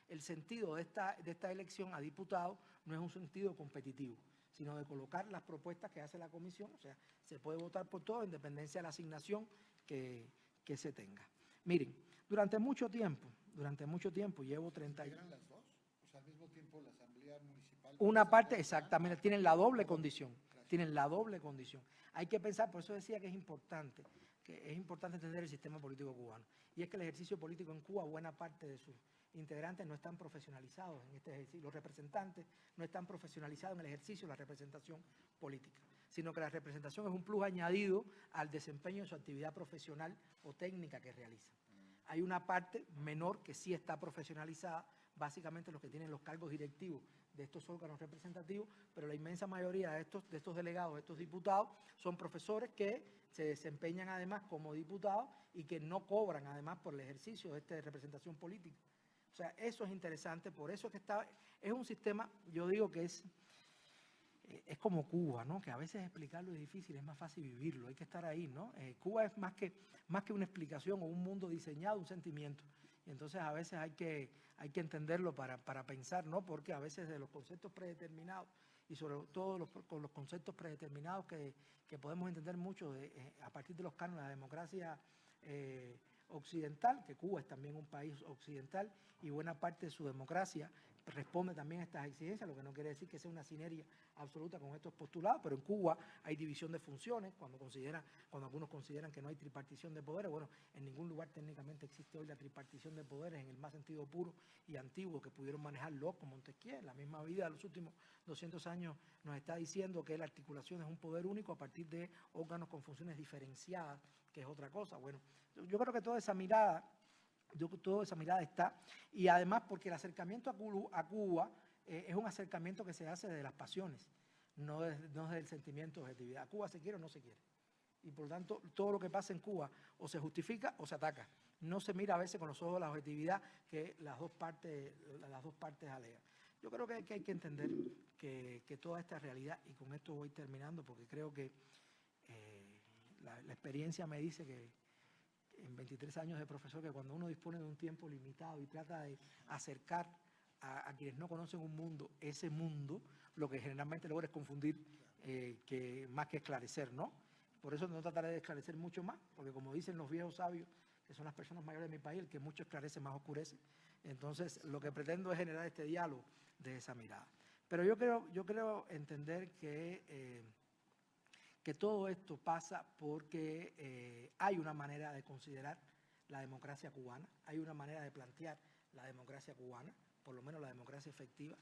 el sentido de esta elección a diputados no es un sentido competitivo, sino de colocar las propuestas que hace la comisión, o sea, se puede votar por todo en dependencia de la asignación que se tenga. Miren, durante mucho tiempo, llevo 30 años. ¿Eran las dos? O sea, al mismo tiempo la Asamblea Municipal. Una parte, exactamente, tienen la doble condición, Hay que pensar, por eso decía que es importante entender el sistema político cubano. Y es que el ejercicio político en Cuba, buena parte de sus integrantes no están profesionalizados en este ejercicio, los representantes no están profesionalizados en el ejercicio de la representación política, sino que la representación es un plus añadido al desempeño de su actividad profesional o técnica que realizan. Hay una parte menor que sí está profesionalizada, básicamente los que tienen los cargos directivos de estos órganos representativos, pero la inmensa mayoría de estos delegados, de estos diputados, son profesores que se desempeñan además como diputados y que no cobran además por el ejercicio de esta representación política. O sea, eso es interesante, por eso es que es un sistema, yo digo que es como Cuba, ¿no? Que a veces explicarlo es difícil, es más fácil vivirlo, hay que estar ahí, ¿no? Cuba es más que una explicación o un mundo diseñado, un sentimiento. Y entonces a veces hay que entenderlo para pensar, ¿no? Porque a veces de los conceptos predeterminados y sobre todo con los conceptos predeterminados que podemos entender mucho a partir de los cánones de la democracia occidental, que Cuba es también un país occidental y buena parte de su democracia responde también a estas exigencias, lo que no quiere decir que sea una sinergia absoluta con estos postulados, pero en Cuba hay división de funciones, cuando algunos consideran que no hay tripartición de poderes. Bueno, en ningún lugar técnicamente existe hoy la tripartición de poderes en el más sentido puro y antiguo que pudieron manejar Locke o Montesquieu. La misma vida de los últimos 200 años nos está diciendo que la articulación es un poder único a partir de órganos con funciones diferenciadas, que es otra cosa. Bueno, yo creo que toda esa mirada está, y además porque el acercamiento a Cuba es un acercamiento que se hace desde las pasiones. no desde el sentimiento de objetividad. ¿Cuba se quiere o no se quiere? Y por lo tanto, todo lo que pasa en Cuba o se justifica o se ataca. No se mira a veces con los ojos de la objetividad que las dos partes alegan. Yo creo que hay que entender que toda esta realidad, y con esto voy terminando porque creo que la experiencia me dice que en 23 años de profesor, que cuando uno dispone de un tiempo limitado y trata de acercar a quienes no conocen un mundo, ese mundo, lo que generalmente logra es confundir más que esclarecer, ¿no? Por eso no trataré de esclarecer mucho más, porque como dicen los viejos sabios, que son las personas mayores de mi país, el que mucho esclarece más oscurece. Entonces, lo que pretendo es generar este diálogo de esa mirada. Pero yo creo entender que todo esto pasa porque hay una manera de considerar la democracia cubana, hay una manera de plantear la democracia cubana, por lo menos la democracia efectiva,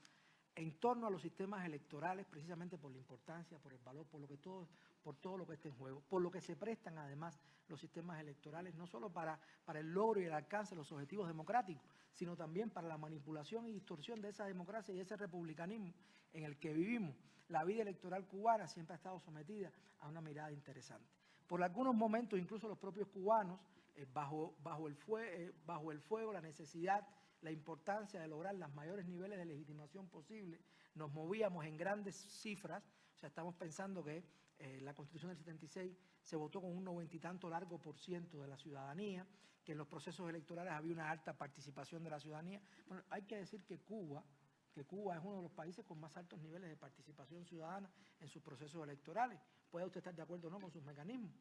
en torno a los sistemas electorales, precisamente por la importancia, por el valor, por todo lo que está en juego, por lo que se prestan además los sistemas electorales, no solo para el logro y el alcance de los objetivos democráticos, sino también para la manipulación y distorsión de esa democracia y ese republicanismo en el que vivimos. La vida electoral cubana siempre ha estado sometida a una mirada interesante. Por algunos momentos, incluso los propios cubanos, bajo el fuego, la necesidad, la importancia de lograr los mayores niveles de legitimación posible, nos movíamos en grandes cifras. O sea, estamos pensando que la Constitución del 76 se votó con un 90 y tanto largo por ciento de la ciudadanía, que en los procesos electorales había una alta participación de la ciudadanía. Bueno, hay que decir que Cuba es uno de los países con más altos niveles de participación ciudadana en sus procesos electorales. Puede usted estar de acuerdo o no con sus mecanismos.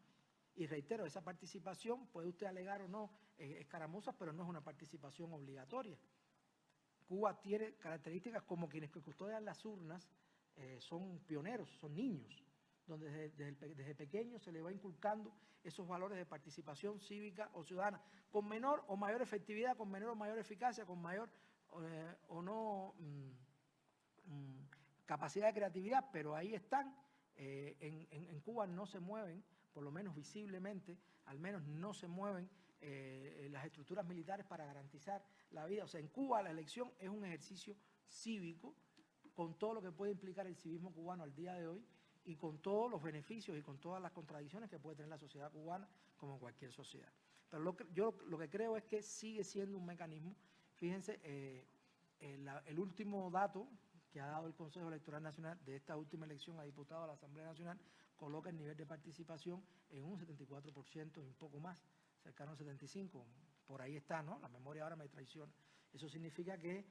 Y reitero, esa participación, puede usted alegar o no escaramuzas, pero no es una participación obligatoria. Cuba tiene características como quienes que custodian las urnas son pioneros, son niños, donde desde pequeños se le va inculcando esos valores de participación cívica o ciudadana, con menor o mayor efectividad, con menor o mayor eficacia, con mayor o no capacidad de creatividad, pero ahí están. En Cuba no se mueven, por lo menos visiblemente, al menos no se mueven las estructuras militares para garantizar la vida. O sea, en Cuba la elección es un ejercicio cívico, con todo lo que puede implicar el civismo cubano al día de hoy y con todos los beneficios y con todas las contradicciones que puede tener la sociedad cubana como cualquier sociedad. Pero yo lo que creo es que sigue siendo un mecanismo. Fíjense, el último dato que ha dado el Consejo Electoral Nacional de esta última elección a diputado a la Asamblea Nacional coloca el nivel de participación en un 74% y un poco más, cercano al 75%. Por ahí está, ¿no? La memoria ahora me traiciona. Eso significa que,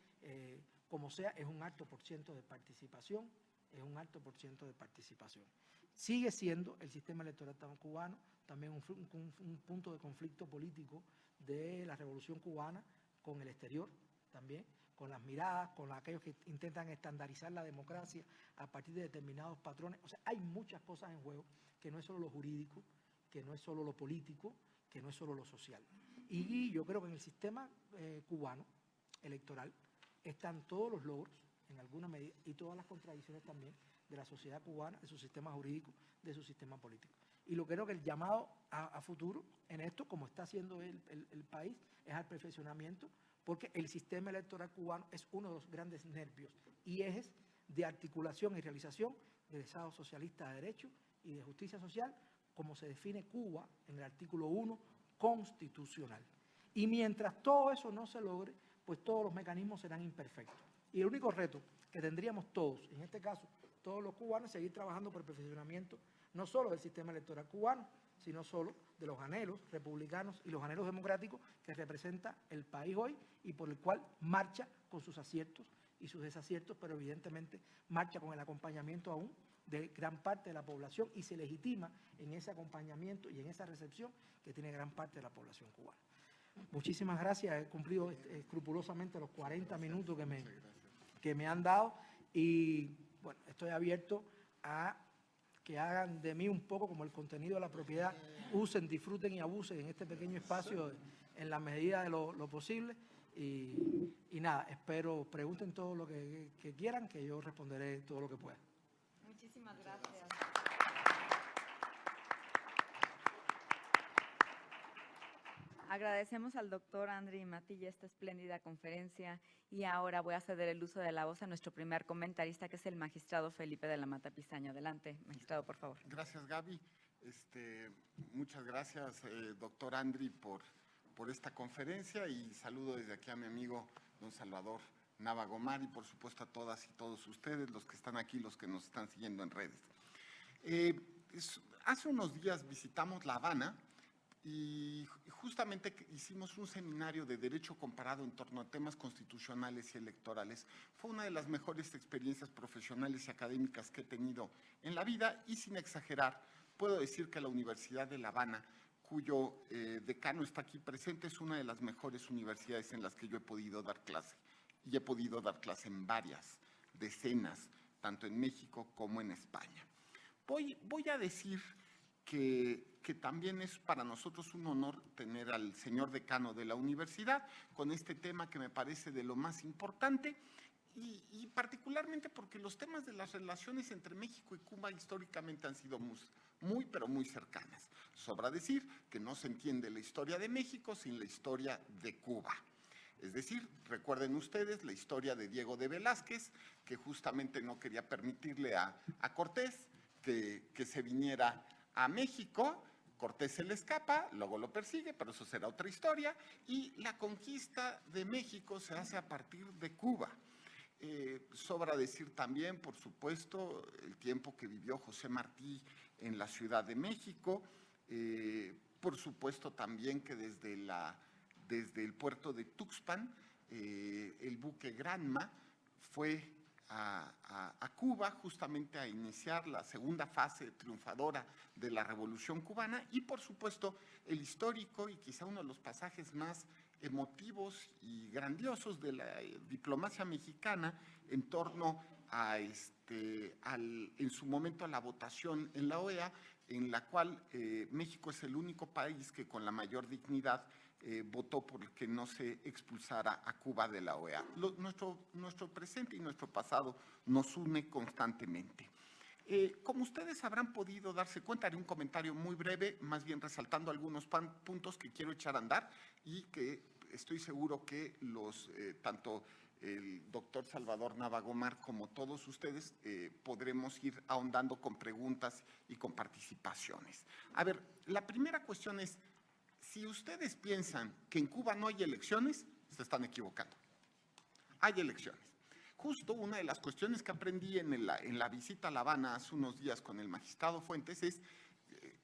como sea, es un alto por ciento de participación, Sigue siendo el sistema electoral cubano también un punto de conflicto político de la Revolución Cubana con el exterior también, con las miradas, con aquellos que intentan estandarizar la democracia a partir de determinados patrones. O sea, hay muchas cosas en juego, que no es solo lo jurídico, que no es solo lo político, que no es solo lo social. Y yo creo que en el sistema cubano electoral están todos los logros, en alguna medida, y todas las contradicciones también de la sociedad cubana, de su sistema jurídico, de su sistema político. Y lo creo que el llamado a futuro en esto, como está haciendo el país, es al perfeccionamiento, porque el sistema electoral cubano es uno de los grandes nervios y ejes de articulación y realización del Estado socialista de derecho y de justicia social, como se define Cuba en el artículo 1 constitucional. Y mientras todo eso no se logre, pues todos los mecanismos serán imperfectos. Y el único reto que tendríamos todos, en este caso todos los cubanos, es seguir trabajando por el perfeccionamiento no solo del sistema electoral cubano, sino solo de los anhelos republicanos y los anhelos democráticos que representa el país hoy y por el cual marcha con sus aciertos y sus desaciertos, pero evidentemente marcha con el acompañamiento aún de gran parte de la población y se legitima en ese acompañamiento y en esa recepción que tiene gran parte de la población cubana. Muchísimas gracias, he cumplido escrupulosamente los 40 minutos que me han dado y bueno, estoy abierto a que hagan de mí un poco como el contenido de la propiedad, usen, disfruten y abusen en este pequeño espacio en la medida de lo posible. Y nada, espero pregunten todo lo que quieran, que yo responderé todo lo que pueda. Muchísimas gracias. Agradecemos al doctor Andri Matilla esta espléndida conferencia y ahora voy a ceder el uso de la voz a nuestro primer comentarista, que es el magistrado Felipe de la Mata Pisaño. Adelante, magistrado, por favor. Gracias, Gaby. Muchas gracias, doctor Andri, por esta conferencia, y saludo desde aquí a mi amigo don Salvador Nava Gomar y por supuesto a todas y todos ustedes, los que están aquí, los que nos están siguiendo en redes. Hace unos días visitamos La Habana y justamente hicimos un seminario de Derecho Comparado en torno a temas constitucionales y electorales. Fue una de las mejores experiencias profesionales y académicas que he tenido en la vida, y sin exagerar, puedo decir que la Universidad de La Habana, cuyo decano está aquí presente, es una de las mejores universidades en las que yo he podido dar clase. Y he podido dar clase en varias, decenas, tanto en México como en España. Voy a decir que también es para nosotros un honor tener al señor decano de la universidad con este tema que me parece de lo más importante, y particularmente porque los temas de las relaciones entre México y Cuba históricamente han sido muy, pero muy cercanas. Sobra decir que no se entiende la historia de México sin la historia de Cuba. Es decir, recuerden ustedes la historia de Diego de Velázquez, que justamente no quería permitirle a Cortés que se viniera a México. Cortés se le escapa, luego lo persigue, pero eso será otra historia, y la conquista de México se hace a partir de Cuba. Sobra decir también, por supuesto, el tiempo que vivió José Martí en la Ciudad de México, por supuesto también que desde el puerto de Tuxpan, el buque Granma fue a Cuba justamente a iniciar la segunda fase triunfadora de la Revolución Cubana, y por supuesto el histórico y quizá uno de los pasajes más emotivos y grandiosos de la diplomacia mexicana en torno a en su momento a la votación en la OEA, en la cual México es el único país que con la mayor dignidad votó por que no se expulsara a Cuba de la OEA. Nuestro presente y nuestro pasado nos une constantemente. Como ustedes habrán podido darse cuenta, haré un comentario muy breve, más bien resaltando algunos puntos que quiero echar a andar y que estoy seguro que tanto el doctor Salvador Nava Gomar como todos ustedes podremos ir ahondando con preguntas y con participaciones. A ver, la primera cuestión es: si ustedes piensan que en Cuba no hay elecciones, se están equivocando. Hay elecciones. Justo una de las cuestiones que aprendí en la visita a La Habana hace unos días con el magistrado Fuentes es,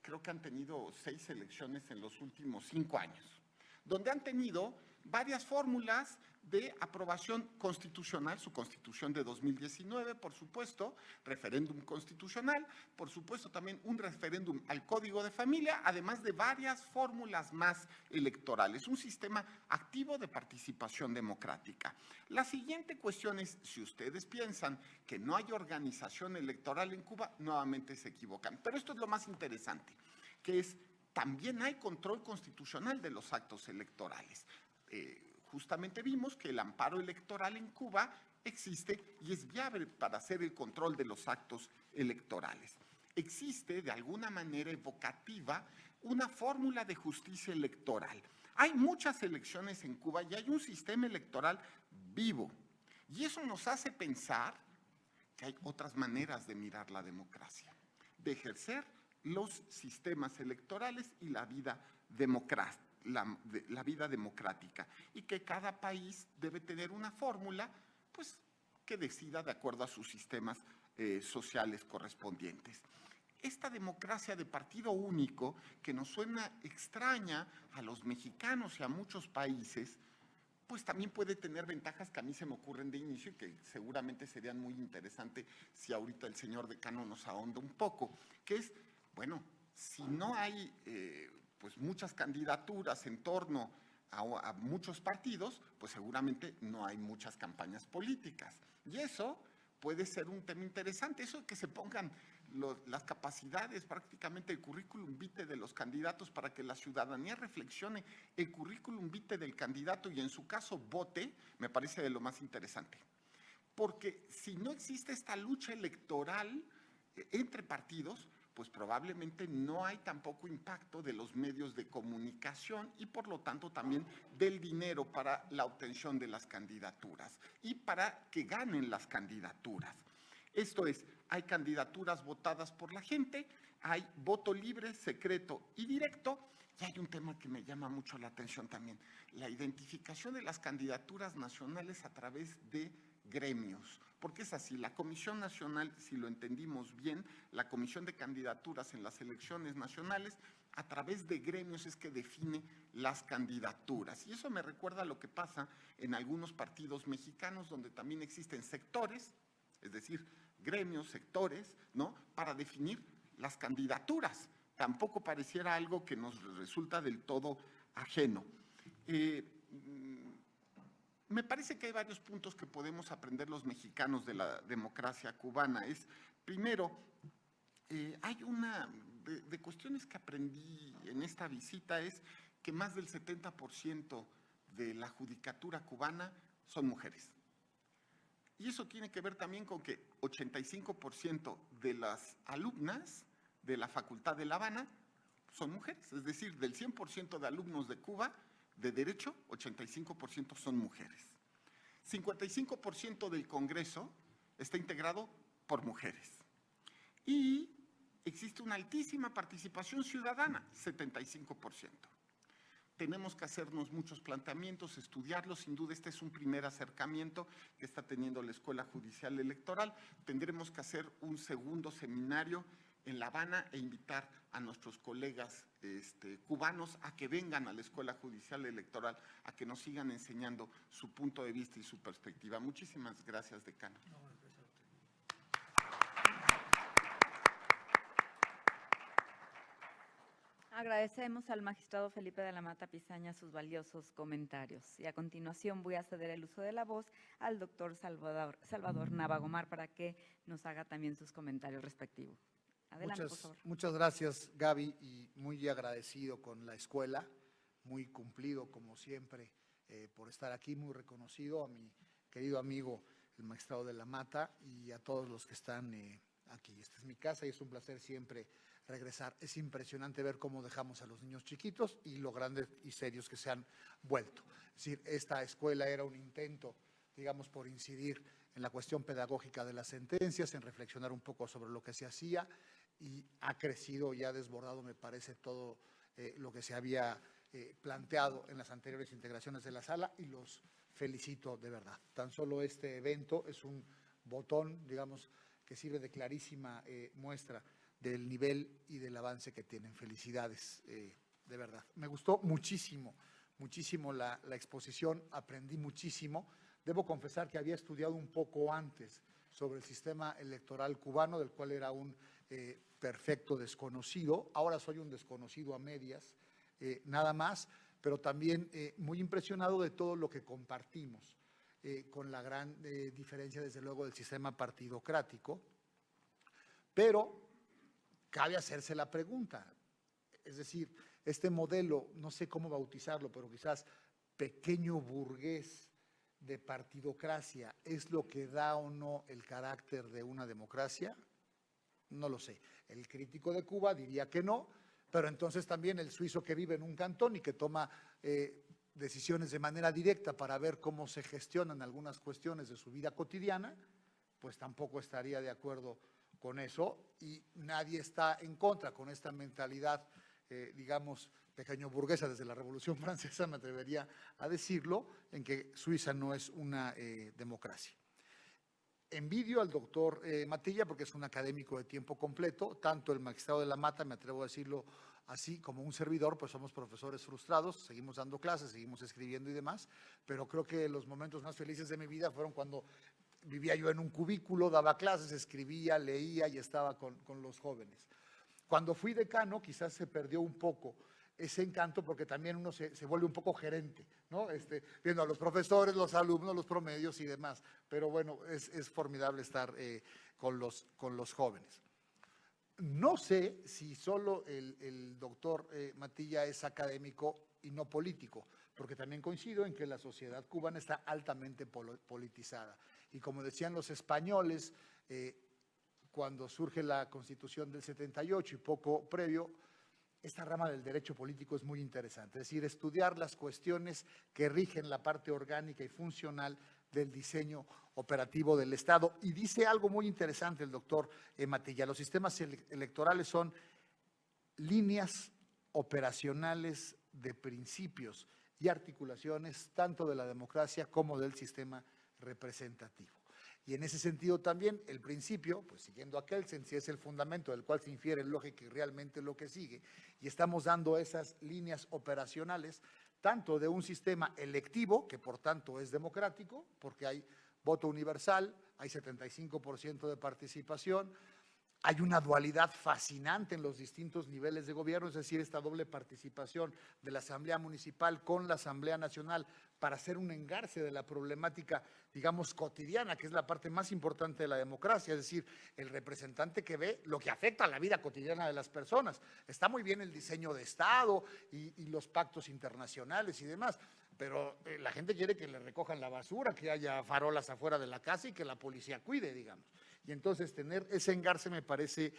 creo que han tenido 6 elecciones en los últimos 5 años, donde han tenido varias fórmulas de aprobación constitucional, su constitución de 2019, por supuesto, referéndum constitucional, por supuesto también un referéndum al Código de Familia, además de varias fórmulas más electorales, un sistema activo de participación democrática. La siguiente cuestión es: si ustedes piensan que no hay organización electoral en Cuba, nuevamente se equivocan. Pero esto es lo más interesante, que es: también hay control constitucional de los actos electorales. Justamente vimos que el amparo electoral en Cuba existe y es viable para hacer el control de los actos electorales. Existe, de alguna manera evocativa, una fórmula de justicia electoral. Hay muchas elecciones en Cuba y hay un sistema electoral vivo. Y eso nos hace pensar que hay otras maneras de mirar la democracia, de ejercer los sistemas electorales y la vida democrática. La vida democrática, y que cada país debe tener una fórmula pues, que decida de acuerdo a sus sistemas sociales correspondientes. Esta democracia de partido único, que nos suena extraña a los mexicanos y a muchos países, pues también puede tener ventajas que a mí se me ocurren de inicio y que seguramente serían muy interesantes si ahorita el señor decano nos ahonda un poco, que es, bueno, si no hay pues muchas candidaturas en torno a muchos partidos, pues seguramente no hay muchas campañas políticas. Y eso puede ser un tema interesante, eso de que se pongan las capacidades, prácticamente el currículum vitae de los candidatos para que la ciudadanía reflexione el currículum vitae del candidato y en su caso vote, me parece de lo más interesante. Porque si no existe esta lucha electoral entre partidos, pues probablemente no hay tampoco impacto de los medios de comunicación y por lo tanto también del dinero para la obtención de las candidaturas y para que ganen las candidaturas. Esto es, hay candidaturas votadas por la gente, hay voto libre, secreto y directo, y hay un tema que me llama mucho la atención también, la identificación de las candidaturas nacionales a través de gremios, porque es así, la Comisión Nacional, si lo entendimos bien, la Comisión de Candidaturas en las elecciones nacionales, a través de gremios es que define las candidaturas. Y eso me recuerda a lo que pasa en algunos partidos mexicanos, donde también existen sectores, es decir, gremios, sectores, ¿no?, para definir las candidaturas. Tampoco pareciera algo que nos resulta del todo ajeno. Me parece que hay varios puntos que podemos aprender los mexicanos de la democracia cubana. Primero, hay una de cuestiones que aprendí en esta visita, es que más del 70% de la judicatura cubana son mujeres. Y eso tiene que ver también con que 85% de las alumnas de la Facultad de La Habana son mujeres. Es decir, del 100% de alumnos de Cuba, de Derecho, 85% son mujeres. 55% del Congreso está integrado por mujeres. Y existe una altísima participación ciudadana, 75%. Tenemos que hacernos muchos planteamientos, estudiarlos. Sin duda, este es un primer acercamiento que está teniendo la Escuela Judicial Electoral. Tendremos que hacer un segundo seminario en La Habana e invitar a nuestros colegas cubanos a que vengan a la Escuela Judicial Electoral, a que nos sigan enseñando su punto de vista y su perspectiva. Muchísimas gracias, decano. Agradecemos al magistrado Felipe de la Mata Pizaña sus valiosos comentarios. Y a continuación voy a ceder el uso de la voz al doctor Salvador Nava Gomar para que nos haga también sus comentarios respectivos. Adelante, por favor. Muchas gracias, Gaby, y muy agradecido con la escuela, muy cumplido como siempre por estar aquí, muy reconocido a mi querido amigo el magistrado de la Mata y a todos los que están aquí. Esta es mi casa y es un placer siempre regresar. Es impresionante ver cómo dejamos a los niños chiquitos y lo grandes y serios que se han vuelto. Es decir, esta escuela era un intento, digamos, por incidir en la cuestión pedagógica de las sentencias, en reflexionar un poco sobre lo que se hacía, y ha crecido y ha desbordado, me parece, todo lo que se había planteado en las anteriores integraciones de la sala, y los felicito de verdad. Tan solo este evento es un botón, digamos, que sirve de clarísima muestra del nivel y del avance que tienen. Felicidades, de verdad. Me gustó muchísimo, muchísimo la exposición, aprendí muchísimo. Debo confesar que había estudiado un poco antes sobre el sistema electoral cubano, del cual era un perfecto desconocido. Ahora soy un desconocido a medias, nada más, pero también muy impresionado de todo lo que compartimos, con la gran diferencia, desde luego, del sistema partidocrático. Pero cabe hacerse la pregunta, es decir, este modelo, no sé cómo bautizarlo, pero quizás pequeño burgués de partidocracia, ¿es lo que da o no el carácter de una democracia? No lo sé. El crítico de Cuba diría que no, pero entonces también el suizo que vive en un cantón y que toma decisiones de manera directa para ver cómo se gestionan algunas cuestiones de su vida cotidiana, pues tampoco estaría de acuerdo con eso, y nadie está en contra con esta mentalidad, digamos, pequeño burguesa desde la Revolución Francesa, me atrevería a decirlo, en que Suiza no es una democracia. Envidio al doctor Matilla porque es un académico de tiempo completo, tanto el magistrado de la Mata, me atrevo a decirlo así, como un servidor, pues somos profesores frustrados, seguimos dando clases, seguimos escribiendo y demás, pero creo que los momentos más felices de mi vida fueron cuando vivía yo en un cubículo, daba clases, escribía, leía y estaba con los jóvenes. Cuando fui decano quizás se perdió un poco ese encanto, porque también uno se vuelve un poco gerente, ¿no? Viendo a los profesores, los alumnos, los promedios y demás. Pero bueno, es formidable estar con los jóvenes. No sé si solo el doctor Matilla es académico y no político, porque también coincido en que la sociedad cubana está altamente politizada. Y como decían los españoles, cuando surge la Constitución del 78 y poco previo, esta rama del derecho político es muy interesante, es decir, estudiar las cuestiones que rigen la parte orgánica y funcional del diseño operativo del Estado. Y dice algo muy interesante el doctor Matilla: los sistemas electorales son líneas operacionales de principios y articulaciones tanto de la democracia como del sistema representativo. Y en ese sentido también el principio, pues siguiendo a Kelsen, si es el fundamento del cual se infiere lógica y realmente lo que sigue, y estamos dando esas líneas operacionales tanto de un sistema electivo, que por tanto es democrático, porque hay voto universal, hay 75% de participación, hay una dualidad fascinante en los distintos niveles de gobierno, es decir, esta doble participación de la Asamblea Municipal con la Asamblea Nacional para hacer un engarce de la problemática, digamos, cotidiana, que es la parte más importante de la democracia, es decir, el representante que ve lo que afecta a la vida cotidiana de las personas. Está muy bien el diseño de Estado y los pactos internacionales y demás, pero la gente quiere que le recojan la basura, que haya farolas afuera de la casa y que la policía cuide, digamos. Y entonces tener ese engarce me parece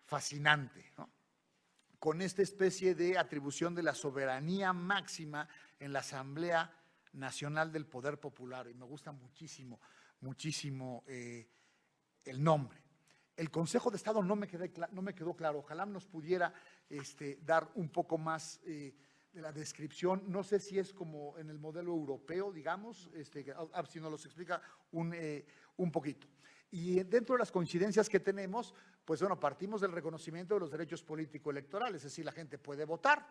fascinante, ¿no? Con esta especie de atribución de la soberanía máxima en la Asamblea Nacional del Poder Popular, y me gusta muchísimo, muchísimo el nombre. El Consejo de Estado no me quedó claro, ojalá nos pudiera dar un poco más de la descripción, no sé si es como en el modelo europeo, digamos, si nos los explica un poquito. Y dentro de las coincidencias que tenemos, pues bueno, partimos del reconocimiento de los derechos político-electorales, es decir, la gente puede votar,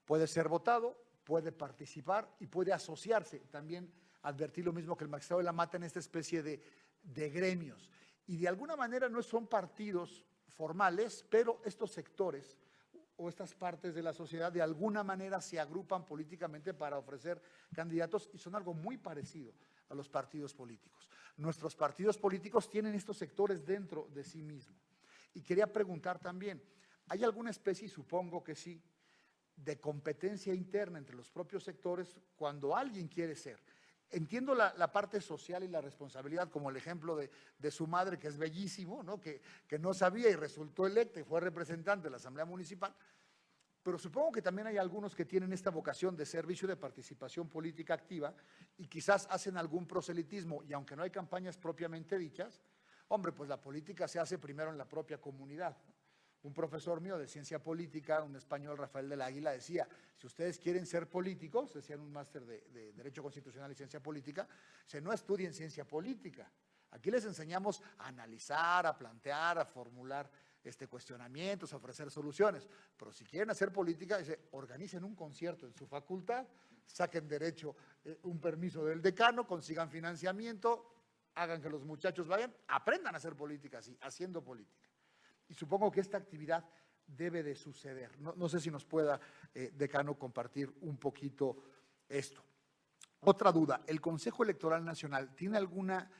puede ser votado, puede participar y puede asociarse. También advertí lo mismo que el magistrado de la Mata en esta especie de gremios. Y de alguna manera no son partidos formales, pero estos sectores o estas partes de la sociedad de alguna manera se agrupan políticamente para ofrecer candidatos y son algo muy parecido a los partidos políticos. Nuestros partidos políticos tienen estos sectores dentro de sí mismos. Y quería preguntar también, ¿hay alguna especie, y supongo que sí, de competencia interna entre los propios sectores cuando alguien quiere ser? Entiendo la parte social y la responsabilidad, como el ejemplo de su madre, que es bellísimo, ¿no? Que no sabía y resultó electa y fue representante de la Asamblea Municipal, pero supongo que también hay algunos que tienen esta vocación de servicio, de participación política activa y quizás hacen algún proselitismo, y aunque no hay campañas propiamente dichas, hombre, pues la política se hace primero en la propia comunidad. Un profesor mío de ciencia política, un español, Rafael del Águila, decía, si ustedes quieren ser políticos, decían un máster de Derecho Constitucional y Ciencia Política, no estudien ciencia política. Aquí les enseñamos a analizar, a plantear, a formular cuestionamientos, a ofrecer soluciones. Pero si quieren hacer política, organicen un concierto en su facultad, saquen derecho, un permiso del decano, consigan financiamiento, hagan que los muchachos vayan, aprendan a hacer política así, haciendo política. Y supongo que esta actividad debe de suceder. No sé si nos pueda, decano, compartir un poquito esto. Otra duda, ¿el Consejo Electoral Nacional tiene alguna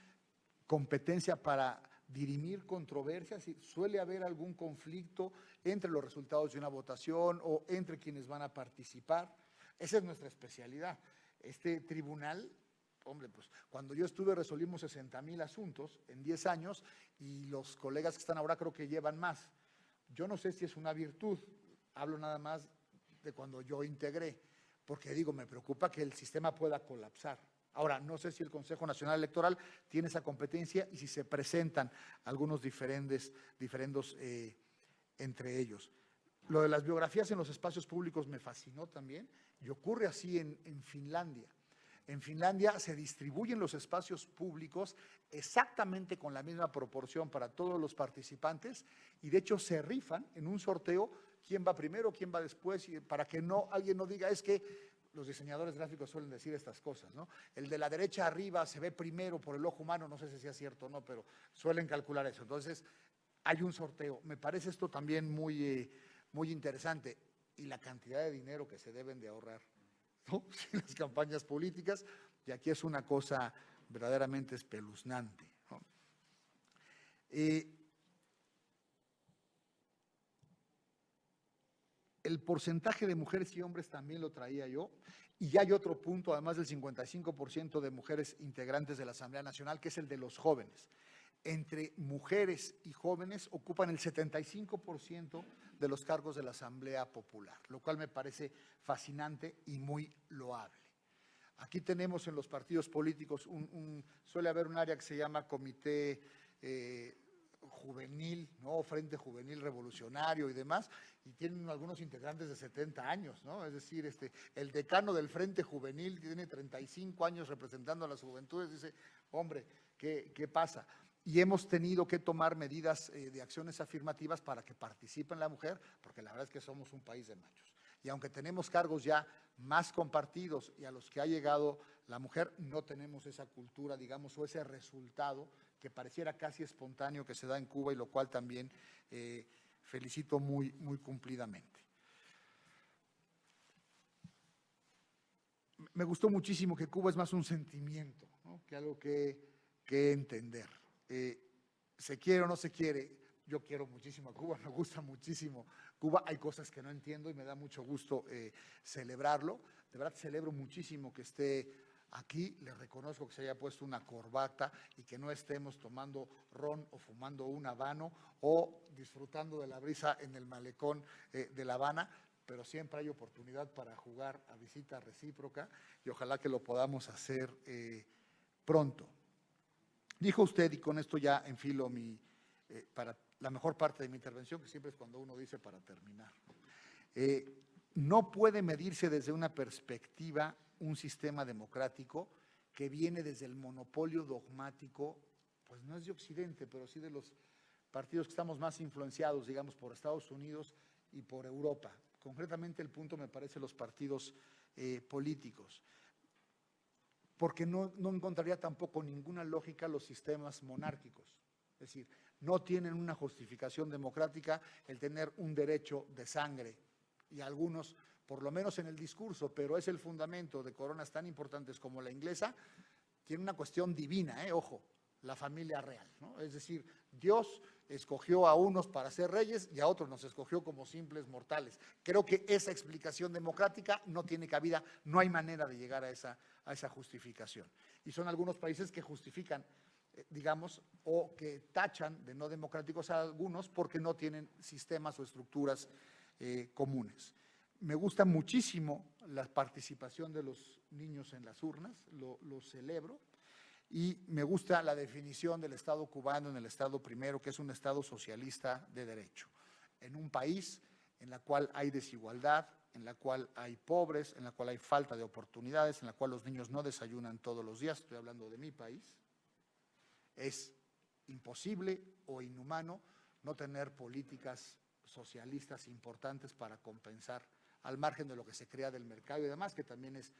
competencia para dirimir controversias? ¿Suele haber algún conflicto entre los resultados de una votación o entre quienes van a participar? Esa es nuestra especialidad. Este tribunal, hombre, pues cuando yo estuve resolvimos 60,000 asuntos en 10 años y los colegas que están ahora creo que llevan más. Yo no sé si es una virtud, hablo nada más de cuando yo integré, porque digo, me preocupa que el sistema pueda colapsar. Ahora, no sé si el Consejo Nacional Electoral tiene esa competencia y si se presentan algunos diferendos entre ellos. Lo de las biografías en los espacios públicos me fascinó también y ocurre así en Finlandia. En Finlandia se distribuyen los espacios públicos exactamente con la misma proporción para todos los participantes y de hecho se rifan en un sorteo quién va primero, quién va después, y para que alguien no diga es que los diseñadores gráficos suelen decir estas cosas, ¿no? El de la derecha arriba se ve primero por el ojo humano, no sé si sea cierto o no, pero suelen calcular eso. Entonces, hay un sorteo. Me parece esto también muy interesante. Y la cantidad de dinero que se deben de ahorrar, ¿no? En las campañas políticas, y aquí es una cosa verdaderamente espeluznante, ¿no? El porcentaje de mujeres y hombres también lo traía yo, y hay otro punto, además del 55% de mujeres integrantes de la Asamblea Nacional, que es el de los jóvenes. entre mujeres y jóvenes ocupan el 75% de los cargos de la Asamblea Popular, lo cual me parece fascinante y muy loable. Aquí tenemos en los partidos políticos, suele haber un área que se llama Comité Juvenil, ¿no? Frente Juvenil Revolucionario y demás, y tienen algunos integrantes de 70 años, ¿no? Es decir, el decano del Frente Juvenil tiene 35 años representando a las juventudes, dice, hombre, ¿qué pasa? Y hemos tenido que tomar medidas de acciones afirmativas para que participe la mujer, porque la verdad es que somos un país de machos. Y aunque tenemos cargos ya más compartidos y a los que ha llegado la mujer, no tenemos esa cultura, digamos, o ese resultado que pareciera casi espontáneo que se da en Cuba, y lo cual también felicito muy, muy cumplidamente. Me gustó muchísimo que Cuba es más un sentimiento, ¿no? Que algo que entender. Se quiere o no se quiere, yo quiero muchísimo a Cuba, me gusta muchísimo Cuba, hay cosas que no entiendo y me da mucho gusto celebrarlo. De verdad celebro muchísimo que esté aquí, le reconozco que se haya puesto una corbata y que no estemos tomando ron o fumando un habano o disfrutando de la brisa en el malecón de La Habana, pero siempre hay oportunidad para jugar a visita recíproca y ojalá que lo podamos hacer pronto. Dijo usted, y con esto ya enfilo para la mejor parte de mi intervención, que siempre es cuando uno dice para terminar, no puede medirse desde una perspectiva un sistema democrático que viene desde el monopolio dogmático, pues no es de Occidente, pero sí de los partidos que estamos más influenciados, digamos, por Estados Unidos y por Europa. Concretamente el punto me parece los partidos políticos, porque no encontraría tampoco ninguna lógica los sistemas monárquicos. Es decir, no tienen una justificación democrática el tener un derecho de sangre, y algunos, por lo menos en el discurso, pero es el fundamento de coronas tan importantes como la inglesa, tiene una cuestión divina, ojo, la familia real, ¿no? Es decir, Dios escogió a unos para ser reyes y a otros nos escogió como simples mortales. Creo que esa explicación democrática no tiene cabida, no hay manera de llegar a esa justificación. Y son algunos países que justifican, digamos, o que tachan de no democráticos a algunos porque no tienen sistemas o estructuras comunes. Me gusta muchísimo la participación de los niños en las urnas, lo celebro. Y me gusta la definición del Estado cubano en el Estado primero, que es un Estado socialista de derecho, en un país en el cual hay desigualdad, en la cual hay pobres, en la cual hay falta de oportunidades, en la cual los niños no desayunan todos los días. Estoy hablando de mi país. Es imposible o inhumano no tener políticas socialistas importantes para compensar, al margen de lo que se crea del mercado y demás, que también es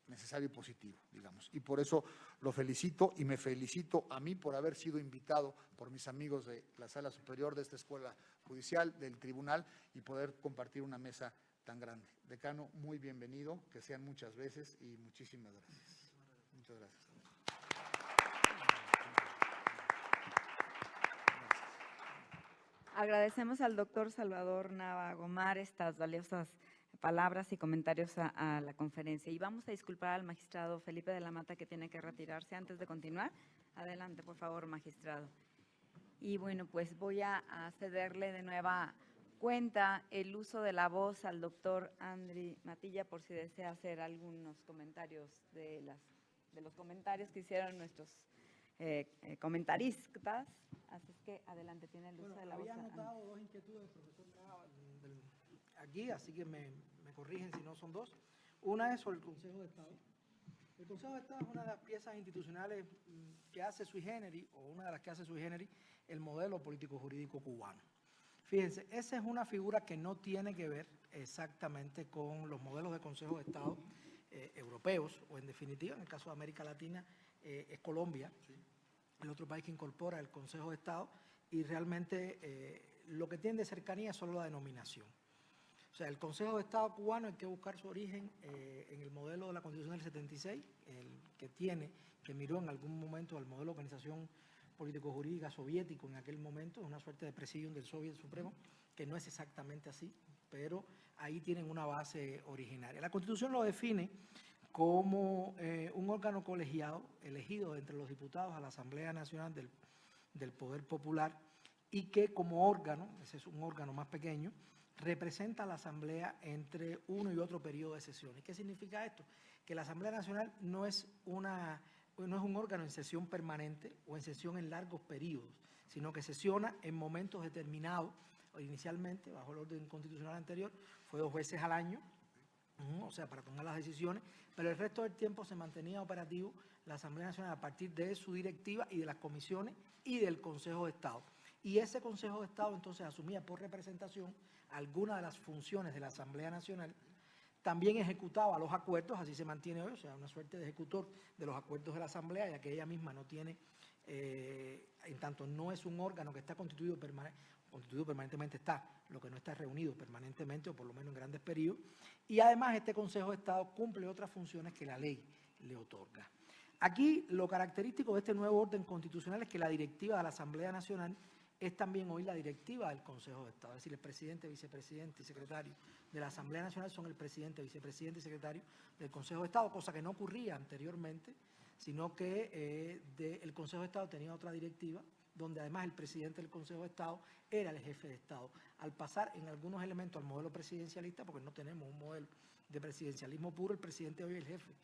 necesario y positivo, digamos. Y por eso lo felicito y me felicito a mí por haber sido invitado por mis amigos de la Sala Superior de esta Escuela Judicial, del Tribunal, y poder compartir una mesa tan grande. Decano, muy bienvenido, que sean muchas veces y muchísimas gracias. Muchas gracias. Agradecemos al doctor Salvador Nava Gomar estas valiosas palabras y comentarios a la conferencia. Y vamos a disculpar al magistrado Felipe de la Mata, que tiene que retirarse antes de continuar. Adelante, por favor, magistrado. Y bueno, pues voy a cederle de nueva cuenta el uso de la voz al doctor Andri Matilla, por si desea hacer algunos comentarios de los comentarios que hicieron nuestros comentaristas. Así es que adelante, tiene el uso de la voz. Había anotado dos inquietudes, profesor, aquí, así que me corrigen si no son dos. Una es sobre el Consejo de Estado. El Consejo de Estado es una de las piezas institucionales que hace sui generis, o una de las que hace sui generis, el modelo político-jurídico cubano. Fíjense, esa es una figura que no tiene que ver exactamente con los modelos de Consejo de Estado europeos, o en definitiva, en el caso de América Latina, es Colombia, ¿sí? El otro país que incorpora el Consejo de Estado, y realmente lo que tiene de cercanía es solo la denominación. O sea, el Consejo de Estado cubano hay que buscar su origen en el modelo de la Constitución del 76, que miró en algún momento al modelo de organización político-jurídica soviético en aquel momento, una suerte de presidium del Soviet Supremo, que no es exactamente así, pero ahí tienen una base originaria. La Constitución lo define como un órgano colegiado elegido entre los diputados a la Asamblea Nacional del Poder Popular y que como órgano, ese es un órgano más pequeño, representa a la Asamblea entre uno y otro periodo de sesiones. ¿Qué significa esto? Que la Asamblea Nacional no es un órgano en sesión permanente o en sesión en largos periodos, sino que sesiona en momentos determinados. Inicialmente, bajo el orden constitucional anterior, fue 2 veces al año, o sea, para tomar las decisiones, pero el resto del tiempo se mantenía operativo la Asamblea Nacional a partir de su directiva y de las comisiones y del Consejo de Estado. Y ese Consejo de Estado entonces asumía por representación algunas de las funciones de la Asamblea Nacional, también ejecutaba los acuerdos, así se mantiene hoy, o sea, una suerte de ejecutor de los acuerdos de la Asamblea, ya que ella misma no tiene, en tanto no es un órgano que está constituido permanentemente está, lo que no está reunido permanentemente o por lo menos en grandes periodos, y además este Consejo de Estado cumple otras funciones que la ley le otorga. Aquí lo característico de este nuevo orden constitucional es que la directiva de la Asamblea Nacional es también hoy la directiva del Consejo de Estado, es decir, el presidente, vicepresidente y secretario de la Asamblea Nacional son el presidente, vicepresidente y secretario del Consejo de Estado, cosa que no ocurría anteriormente, sino que el Consejo de Estado tenía otra directiva, donde además el presidente del Consejo de Estado era el jefe de Estado. Al pasar en algunos elementos al modelo presidencialista, porque no tenemos un modelo de presidencialismo puro, el presidente hoy es el jefe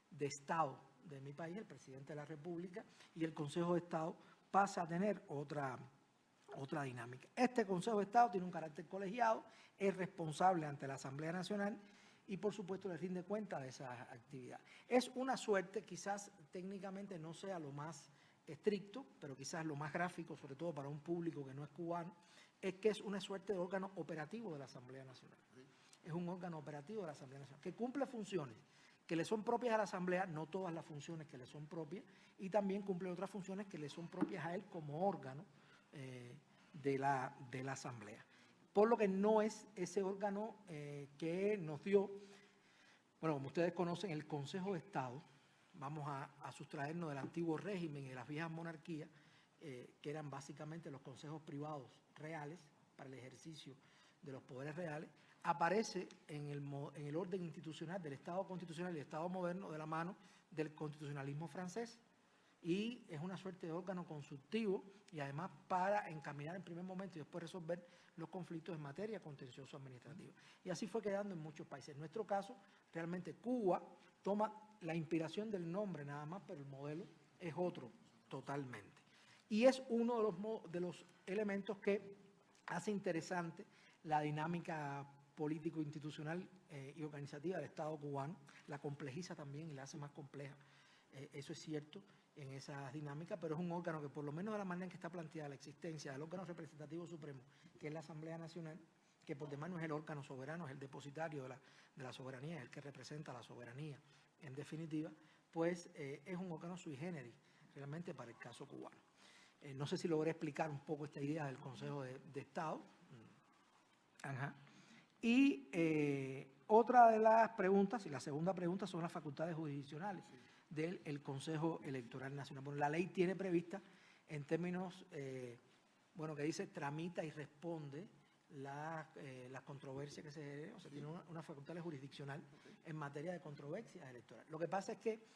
de Estado de mi país, el presidente de la República, y el Consejo de Estado pasa a tener otra dinámica. Este Consejo de Estado tiene un carácter colegiado, es responsable ante la Asamblea Nacional y, por supuesto, le rinde cuenta de esas actividades. Es una suerte, quizás técnicamente no sea lo más estricto, pero quizás lo más gráfico, sobre todo para un público que no es cubano, es que es una suerte de órgano operativo de la Asamblea Nacional. Es un órgano operativo de la Asamblea Nacional, que cumple funciones que le son propias a la Asamblea, no todas las funciones que le son propias, y también cumple otras funciones que le son propias a él como órgano de la Asamblea. Por lo que no es ese órgano que nos dio, bueno, como ustedes conocen, el Consejo de Estado. Vamos a sustraernos del antiguo régimen y de las viejas monarquías, que eran básicamente los consejos privados reales para el ejercicio de los poderes reales, aparece en el orden institucional del Estado constitucional y del Estado moderno de la mano del constitucionalismo francés. Y es una suerte de órgano consultivo y además para encaminar en primer momento y después resolver los conflictos en materia contencioso administrativa. Y así fue quedando en muchos países. En nuestro caso, realmente Cuba toma la inspiración del nombre nada más, pero el modelo es otro totalmente. Y es uno de los elementos que hace interesante la dinámica político-institucional y organizativa del Estado cubano, la complejiza también y la hace más compleja. Eso es cierto en esa dinámica, pero es un órgano que, por lo menos de la manera en que está planteada la existencia del órgano representativo supremo, que es la Asamblea Nacional, que por demás no es el órgano soberano, es el depositario de la soberanía, es el que representa la soberanía en definitiva, pues es un órgano sui generis, realmente para el caso cubano. No sé si logré explicar un poco esta idea del Consejo de Estado. Ajá. Y otra de las preguntas, y la segunda pregunta, son las facultades jurisdiccionales del Consejo Electoral Nacional. Bueno, la ley tiene prevista en términos, que dice tramita y responde las controversias que se generen, o sea, tiene una facultad jurisdiccional en materia de controversias electorales. Lo que pasa es que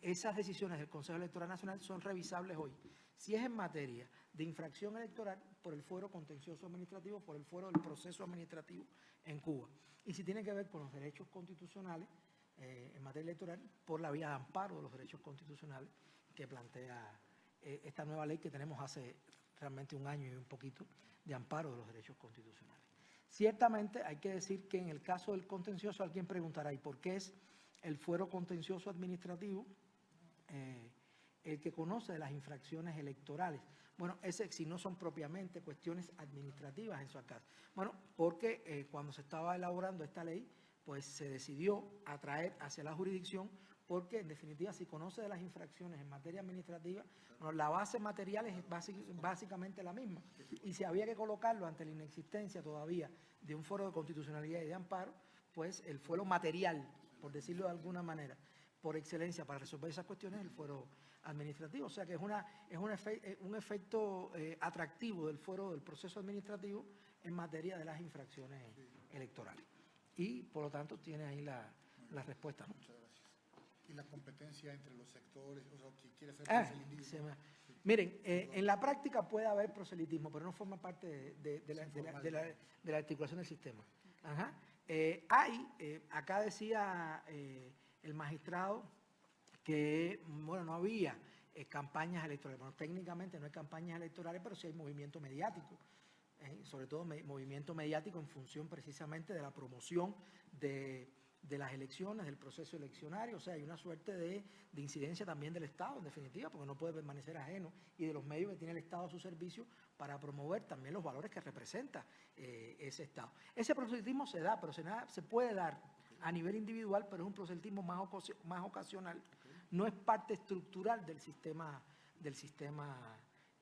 esas decisiones del Consejo Electoral Nacional son revisables hoy. Si es en materia de infracción electoral, por el fuero contencioso administrativo, por el fuero del proceso administrativo en Cuba. Y si tiene que ver con los derechos constitucionales en materia electoral, por la vía de amparo de los derechos constitucionales que plantea esta nueva ley que tenemos hace realmente un año y un poquito de amparo de los derechos constitucionales. Ciertamente hay que decir que en el caso del contencioso alguien preguntará, ¿y por qué es el fuero contencioso administrativo el que conoce de las infracciones electorales? Bueno, si no son propiamente cuestiones administrativas en su caso. Bueno, porque cuando se estaba elaborando esta ley, pues se decidió atraer hacia la jurisdicción porque, en definitiva, si conoce de las infracciones en materia administrativa, bueno, la base material es básicamente la misma. Y si había que colocarlo ante la inexistencia todavía de un foro de constitucionalidad y de amparo, pues el fuero material, por decirlo de alguna manera, por excelencia para resolver esas cuestiones, el fuero administrativo. O sea que es un efecto atractivo del fuero del proceso administrativo en materia de las infracciones electorales. Y, por lo tanto, tiene ahí la respuesta, ¿no? Y la competencia entre los sectores, o sea, quien quiere hacer el individuo. Miren, en la práctica puede haber proselitismo, pero no forma parte de la articulación del sistema. Ajá. Acá decía el magistrado que, bueno, no había campañas electorales. Bueno, técnicamente no hay campañas electorales, pero sí hay movimiento mediático. Sobre todo movimiento mediático en función precisamente de la promoción de las elecciones, del proceso eleccionario. O sea, hay una suerte de incidencia también del Estado, en definitiva, porque no puede permanecer ajeno, y de los medios que tiene el Estado a su servicio para promover también los valores que representa ese Estado. Ese proselitismo se da, pero se puede dar a nivel individual, pero es un proselitismo más ocasional. No es parte estructural del sistema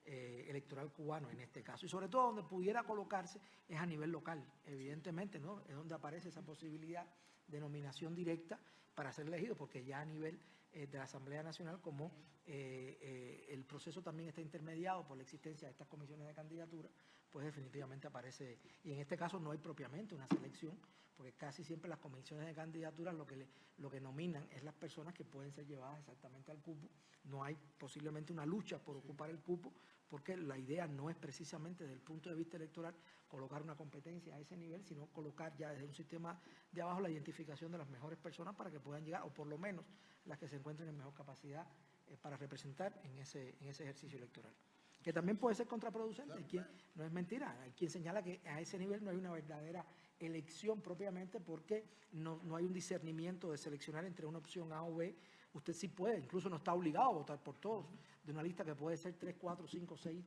electoral cubano en este caso. Y sobre todo donde pudiera colocarse es a nivel local, evidentemente, ¿no? Es donde aparece esa posibilidad de nominación directa para ser elegido, porque ya a nivel de la Asamblea Nacional, como el proceso también está intermediado por la existencia de estas comisiones de candidatura, pues definitivamente aparece, y en este caso no hay propiamente una selección, porque casi siempre las comisiones de candidatura lo que nominan es las personas que pueden ser llevadas exactamente al cupo. No hay posiblemente una lucha por ocupar el cupo, porque la idea no es precisamente desde el punto de vista electoral colocar una competencia a ese nivel, sino colocar ya desde un sistema de abajo la identificación de las mejores personas para que puedan llegar, o por lo menos las que se encuentren en mejor capacidad para representar en ese ejercicio electoral. Que también puede ser contraproducente, no es mentira, hay quien señala que a ese nivel no hay una verdadera elección propiamente porque no hay un discernimiento de seleccionar entre una opción A o B. Usted sí puede, incluso no está obligado a votar por todos, de una lista que puede ser 3, 4, 5, 6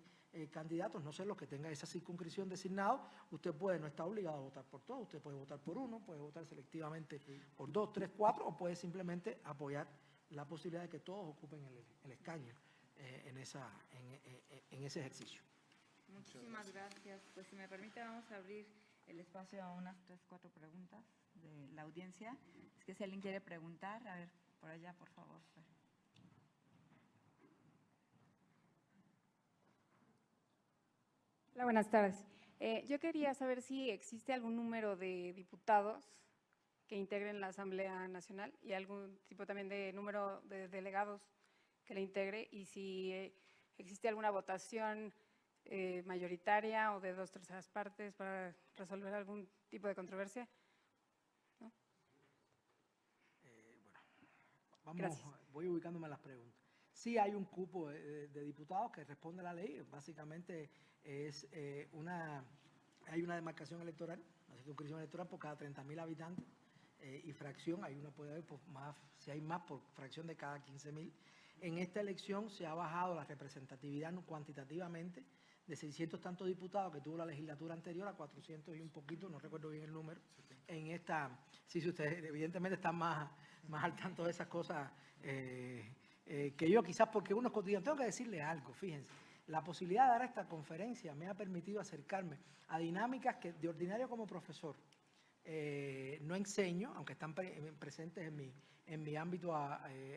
candidatos, no sé, los que tenga esa circunscripción designado, usted no está obligado a votar por todos, usted puede votar por uno, puede votar selectivamente por 2, 3, 4, o puede simplemente apoyar la posibilidad de que todos ocupen el escaño en ese ejercicio. Muchísimas gracias. Pues si me permite, vamos a abrir el espacio a unas 3, 4 preguntas de la audiencia. Es que si alguien quiere preguntar, a ver, por allá, por favor. Hola, buenas tardes. Yo quería saber si existe algún número de diputados que integren la Asamblea Nacional y algún tipo también de número de delegados que la integre, y si existe alguna votación mayoritaria o de 2/3 partes para resolver algún tipo de controversia. ¿No? Voy ubicándome en las preguntas. Sí hay un cupo de diputados que responde a la ley, básicamente hay una demarcación electoral, una circunscripción electoral por cada 30.000 habitantes, y fracción, puede haber si hay más, por fracción de cada 15.000. En esta elección se ha bajado la representatividad cuantitativamente de 600 tantos diputados que tuvo la legislatura anterior a 400 y un poquito, no recuerdo bien el número. En esta, sí, ustedes evidentemente están más al tanto de esas cosas que yo, quizás porque uno es cotidiano. Tengo que decirle algo, fíjense. La posibilidad de dar esta conferencia me ha permitido acercarme a dinámicas que de ordinario como profesor no enseño, aunque están presentes en mi ámbito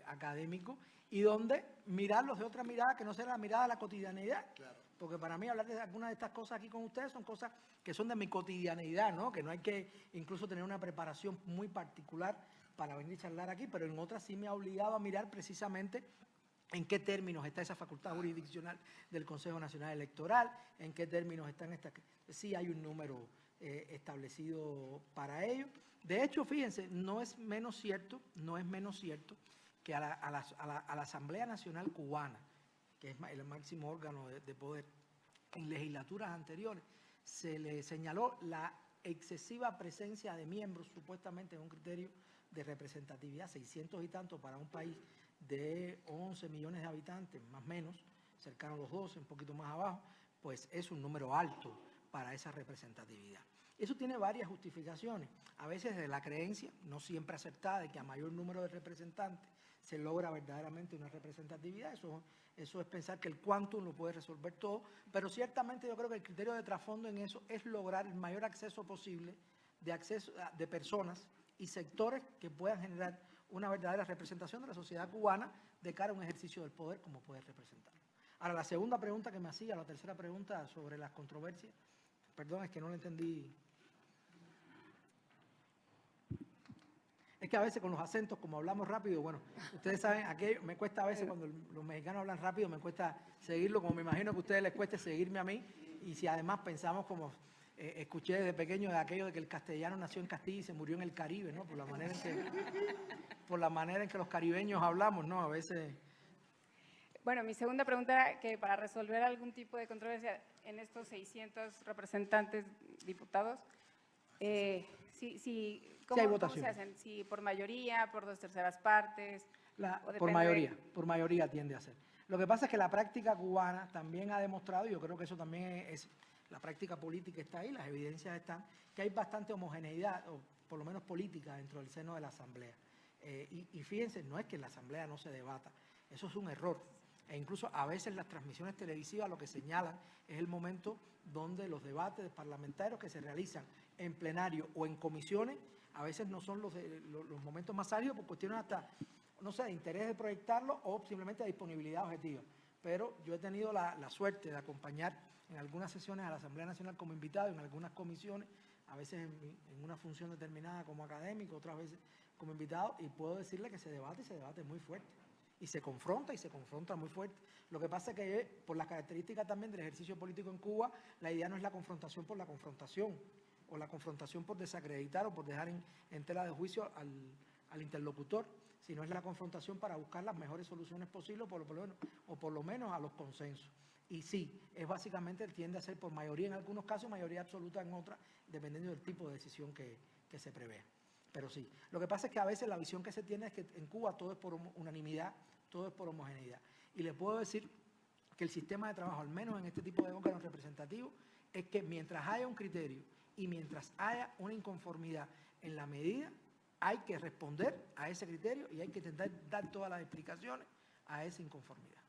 académico, y donde mirarlos de otra mirada que no sea la mirada de la cotidianeidad. Claro. Porque para mí hablar de algunas de estas cosas aquí con ustedes son cosas que son de mi cotidianeidad, ¿no? Que no hay que incluso tener una preparación muy particular para venir a charlar aquí, pero en otras sí me ha obligado a mirar precisamente en qué términos está esa facultad jurisdiccional del Consejo Nacional Electoral, en qué términos están estas. Sí hay un número establecido para ello. De hecho, fíjense, no es menos cierto que a la Asamblea Nacional Cubana, que es el máximo órgano de poder, en legislaturas anteriores, se le señaló la excesiva presencia de miembros, supuestamente en un criterio de representatividad, 600 y tanto para un país de 11 millones de habitantes, más o menos, cercano a los 12, un poquito más abajo, pues es un número alto para esa representatividad. Eso tiene varias justificaciones, a veces de la creencia, no siempre aceptada, de que a mayor número de representantes se logra verdaderamente una representatividad. Eso es pensar que el quantum lo puede resolver todo, pero ciertamente yo creo que el criterio de trasfondo en eso es lograr el mayor acceso posible de personas y sectores que puedan generar una verdadera representación de la sociedad cubana de cara a un ejercicio del poder como puede representar. Ahora, la segunda pregunta que me hacía, la tercera pregunta sobre las controversias, perdón, es que no la entendí. Es que a veces con los acentos, como hablamos rápido, bueno, ustedes saben, aquello me cuesta a veces cuando los mexicanos hablan rápido, me cuesta seguirlo, como me imagino que a ustedes les cueste seguirme a mí, y si además pensamos como escuché desde pequeño de aquello de que el castellano nació en Castilla y se murió en el Caribe, ¿no? Por la manera en que los caribeños hablamos, ¿no? A veces... Bueno, mi segunda pregunta era que para resolver algún tipo de controversia en estos 600 representantes diputados, ¿cómo, hay ¿cómo votación. se hacen? ¿Si por mayoría, por 2/3 partes? ¿O Por depende mayoría tiende a ser. Lo que pasa es que la práctica cubana también ha demostrado, y yo creo que eso también es la práctica política está ahí, las evidencias están, que hay bastante homogeneidad, o por lo menos política, dentro del seno de la Asamblea. Y fíjense, no es que en la Asamblea no se debata, eso es un error. E incluso a veces las transmisiones televisivas lo que señalan es el momento donde los debates parlamentarios que se realizan en plenario o en comisiones, a veces no son los momentos más ágiles por cuestiones hasta, no sé, de interés de proyectarlo o simplemente de disponibilidad objetiva. Pero yo he tenido la suerte de acompañar en algunas sesiones a la Asamblea Nacional como invitado, en algunas comisiones, a veces en una función determinada como académico, otras veces como invitado, y puedo decirle que se debate muy fuerte. Y se confronta muy fuerte. Lo que pasa es que por las características también del ejercicio político en Cuba, la idea no es la confrontación por la confrontación, o la confrontación por desacreditar o por dejar en tela de juicio al interlocutor, sino es la confrontación para buscar las mejores soluciones posibles, o por lo menos a los consensos. Y sí, es básicamente, tiende a ser por mayoría en algunos casos, mayoría absoluta en otras, dependiendo del tipo de decisión que se prevea. Pero sí, lo que pasa es que a veces la visión que se tiene es que en Cuba todo es por unanimidad, todo es por homogeneidad. Y le puedo decir que el sistema de trabajo, al menos en este tipo de órganos representativos, es que mientras haya un criterio y mientras haya una inconformidad en la medida, hay que responder a ese criterio y hay que intentar dar todas las explicaciones a esa inconformidad.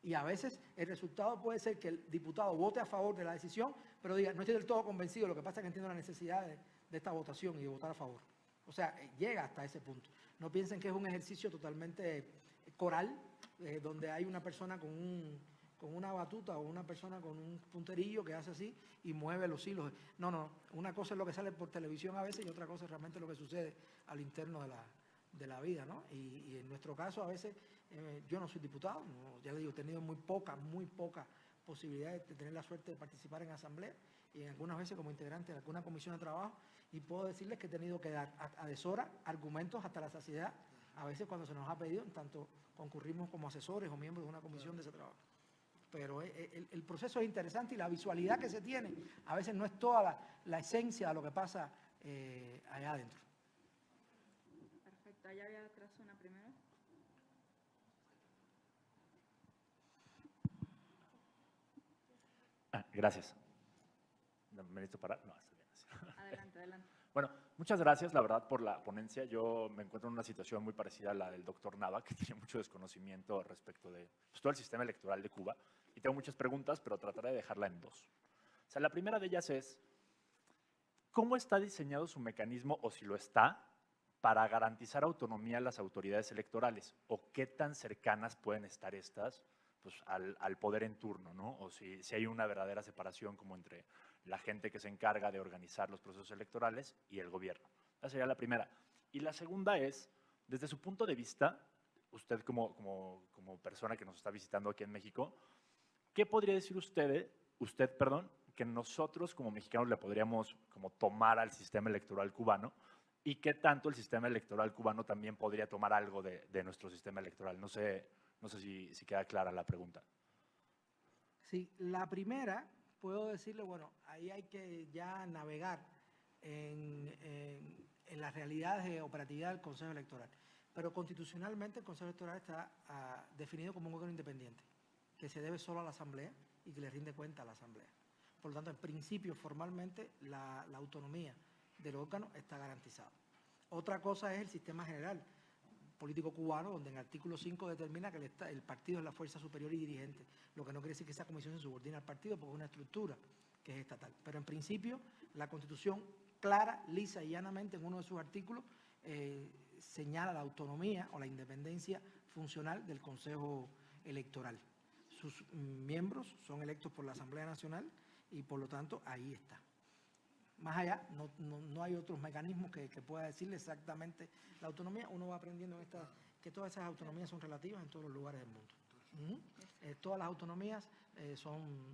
Y a veces el resultado puede ser que el diputado vote a favor de la decisión, pero diga, no estoy del todo convencido, lo que pasa es que entiendo la necesidad de esta votación y de votar a favor. O sea, llega hasta ese punto. No piensen que es un ejercicio totalmente coral, donde hay una persona con una batuta o una persona con un punterillo que hace así y mueve los hilos. No, una cosa es lo que sale por televisión a veces y otra cosa es realmente lo que sucede al interno de la vida, ¿no? Y en nuestro caso a veces, yo no soy diputado, ya le digo, he tenido muy poca posibilidad de tener la suerte de participar en asamblea y en algunas veces como integrante de alguna comisión de trabajo, y puedo decirles que he tenido que dar a deshora argumentos hasta la saciedad, a veces cuando se nos ha pedido, en tanto concurrimos como asesores o miembros de una comisión de ese trabajo. Pero el proceso es interesante y la visualidad que se tiene a veces no es toda la esencia de lo que pasa allá adentro. Perfecto, allá había atrás una primero. Gracias. ¿Me necesito parar? No, está bien así. Adelante. Bueno, muchas gracias, la verdad, por la ponencia. Yo me encuentro en una situación muy parecida a la del doctor Nava, que tiene mucho desconocimiento respecto de todo el sistema electoral de Cuba. Y tengo muchas preguntas, pero trataré de dejarla en dos. O sea, la primera de ellas es, ¿cómo está diseñado su mecanismo, o si lo está, para garantizar autonomía a las autoridades electorales? ¿O qué tan cercanas pueden estar estas pues, al poder en turno, ¿no? O si hay una verdadera separación como entre la gente que se encarga de organizar los procesos electorales y el gobierno. Esa sería la primera. Y la segunda es, desde su punto de vista, usted como persona que nos está visitando aquí en México, ¿qué podría decir usted, que nosotros como mexicanos le podríamos como tomar al sistema electoral cubano? ¿Y qué tanto el sistema electoral cubano también podría tomar algo de nuestro sistema electoral? No sé si queda clara la pregunta. Sí, la primera, puedo decirle, bueno, ahí hay que ya navegar en las realidades de operatividad del Consejo Electoral. Pero constitucionalmente el Consejo Electoral está definido como un órgano independiente, que se debe solo a la Asamblea y que le rinde cuenta a la Asamblea. Por lo tanto, en principio, formalmente, la autonomía del órgano está garantizada. Otra cosa es el sistema general político cubano, donde en el artículo 5 determina que el partido es la fuerza superior y dirigente, lo que no quiere decir que esa comisión se subordine al partido, porque es una estructura que es estatal. Pero en principio, la Constitución clara, lisa y llanamente en uno de sus artículos señala la autonomía o la independencia funcional del Consejo Electoral. Sus miembros son electos por la Asamblea Nacional y por lo tanto ahí está. Más allá, no hay otros mecanismos que pueda decirle exactamente la autonomía. Uno va aprendiendo que todas esas autonomías son relativas en todos los lugares del mundo. Todas las autonomías son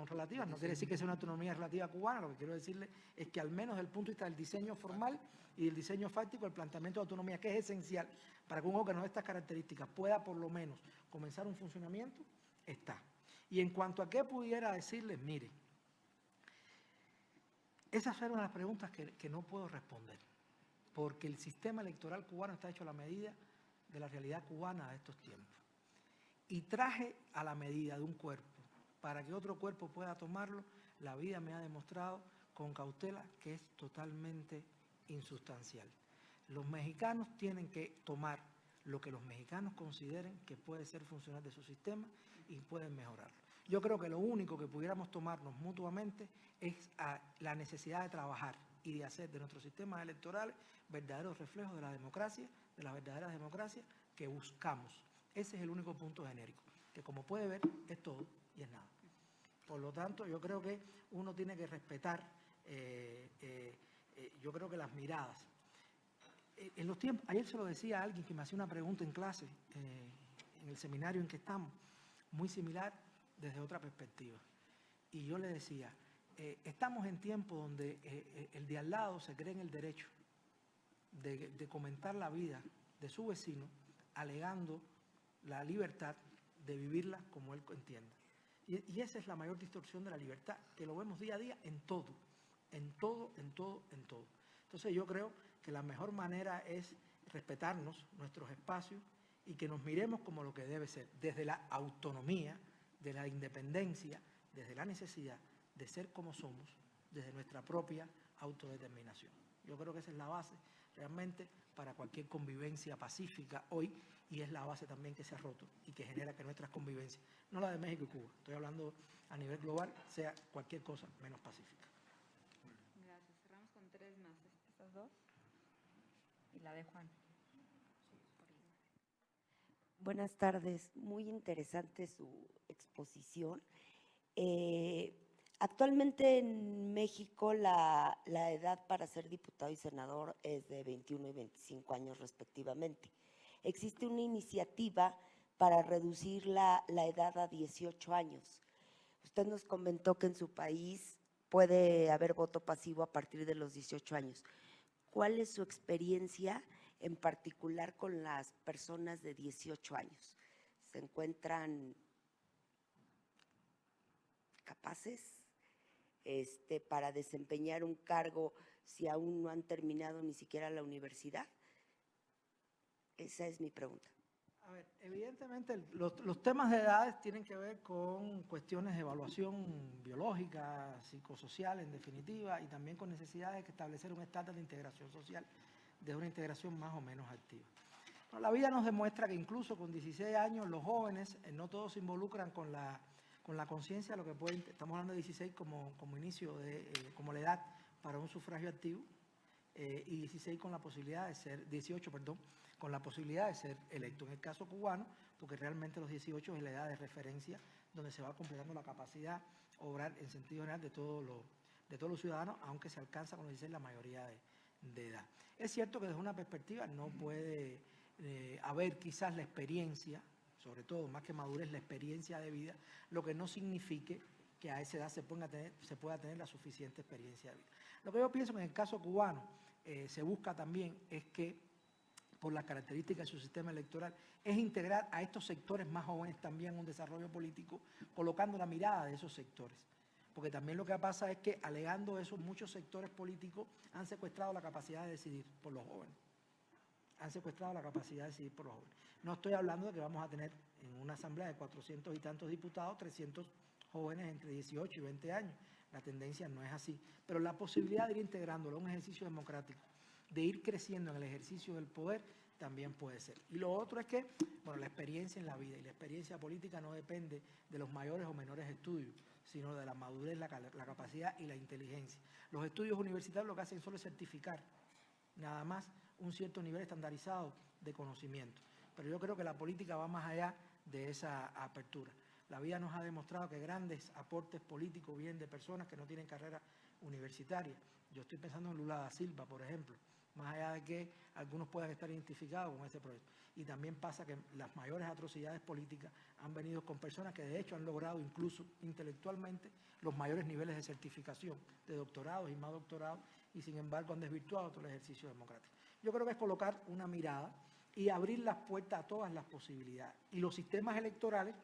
relativas. No quiere decir que sea una autonomía relativa cubana, lo que quiero decirle es que al menos desde el punto de vista del diseño formal y del diseño fáctico, el planteamiento de autonomía, que es esencial para que un órgano de estas características pueda por lo menos comenzar un funcionamiento, está. Y en cuanto a qué pudiera decirles, mire, esas fueron las preguntas que no puedo responder, porque el sistema electoral cubano está hecho a la medida de la realidad cubana de estos tiempos. Y traje a la medida de un cuerpo para que otro cuerpo pueda tomarlo, la vida me ha demostrado con cautela que es totalmente insustancial. Los mexicanos tienen que tomar lo que los mexicanos consideren que puede ser funcional de su sistema y pueden mejorarlo. Yo creo que lo único que pudiéramos tomarnos mutuamente es la necesidad de trabajar y de hacer de nuestros sistemas electorales verdaderos reflejos de la democracia, de las verdaderas democracias que buscamos. Ese es el único punto genérico, que como puede ver es todo y es nada. Por lo tanto, yo creo que uno tiene que respetar, yo creo que las miradas. En los tiempos, ayer se lo decía a alguien que me hacía una pregunta en clase, en el seminario en que estamos, muy similar desde otra perspectiva. Y yo le decía, estamos en tiempos donde el de al lado se cree en el derecho de comentar la vida de su vecino, alegando la libertad de vivirla como él entienda. Y esa es la mayor distorsión de la libertad, que lo vemos día a día en todo. Entonces yo creo que la mejor manera es respetarnos, nuestros espacios, y que nos miremos como lo que debe ser, desde la autonomía, de la independencia, desde la necesidad de ser como somos, desde nuestra propia autodeterminación. Yo creo que esa es la base realmente para cualquier convivencia pacífica hoy, y es la base también que se ha roto y que genera que nuestras convivencias, no la de México y Cuba, estoy hablando a nivel global, sea cualquier cosa menos pacífica. Gracias. Cerramos con 3 más. Estas 2 y la de Juan. Buenas tardes, muy interesante su exposición. Actualmente en México la edad para ser diputado y senador es de 21 y 25 años respectivamente. Existe una iniciativa para reducir la edad a 18 años. Usted nos comentó que en su país puede haber voto pasivo a partir de los 18 años. ¿Cuál es su experiencia en particular con las personas de 18 años? ¿Se encuentran capaces para desempeñar un cargo si aún no han terminado ni siquiera la universidad? Esa es mi pregunta. A ver, evidentemente los temas de edades tienen que ver con cuestiones de evaluación biológica, psicosocial en definitiva, y también con necesidades de establecer un estándar de integración social, de una integración más o menos activa. Bueno, la vida nos demuestra que incluso con 16 años los jóvenes, no todos se involucran con la conciencia, lo que pueden, estamos hablando de 16 como inicio, como la edad para un sufragio activo, y 16 con la posibilidad de ser, 18, perdón, con la posibilidad de ser electo. En el caso cubano, porque realmente los 18 es la edad de referencia donde se va completando la capacidad obrar en sentido general de todos los ciudadanos, aunque se alcanza con los 16 la mayoría de edad. Es cierto que desde una perspectiva no puede haber quizás la experiencia, sobre todo más que madurez, la experiencia de vida, lo que no signifique que a esa edad se pueda tener la suficiente experiencia de vida. Lo que yo pienso que en el caso cubano se busca también es que, por las características de su sistema electoral, es integrar a estos sectores más jóvenes también en un desarrollo político, colocando la mirada de esos sectores. Porque también lo que pasa es que, alegando eso, muchos sectores políticos han secuestrado la capacidad de decidir por los jóvenes. Han secuestrado la capacidad de decidir por los jóvenes. No estoy hablando de que vamos a tener en una asamblea de 400 y tantos diputados, 300 jóvenes entre 18 y 20 años. La tendencia no es así. Pero la posibilidad de ir integrándolo a un ejercicio democrático, de ir creciendo en el ejercicio del poder, también puede ser. Y lo otro es que, bueno, la experiencia en la vida y la experiencia política no depende de los mayores o menores estudios, sino de la madurez, la capacidad y la inteligencia. Los estudios universitarios lo que hacen solo es certificar, nada más, un cierto nivel estandarizado de conocimiento. Pero yo creo que la política va más allá de esa apertura. La vida nos ha demostrado que grandes aportes políticos vienen de personas que no tienen carrera universitaria. Yo estoy pensando en Lula da Silva, por ejemplo, más allá de que algunos puedan estar identificados con ese proyecto. Y también pasa que las mayores atrocidades políticas han venido con personas que de hecho han logrado incluso intelectualmente los mayores niveles de certificación, de doctorados y más doctorados, y sin embargo han desvirtuado todo el ejercicio democrático. Yo creo que es colocar una mirada y abrir las puertas a todas las posibilidades. Y los sistemas electorales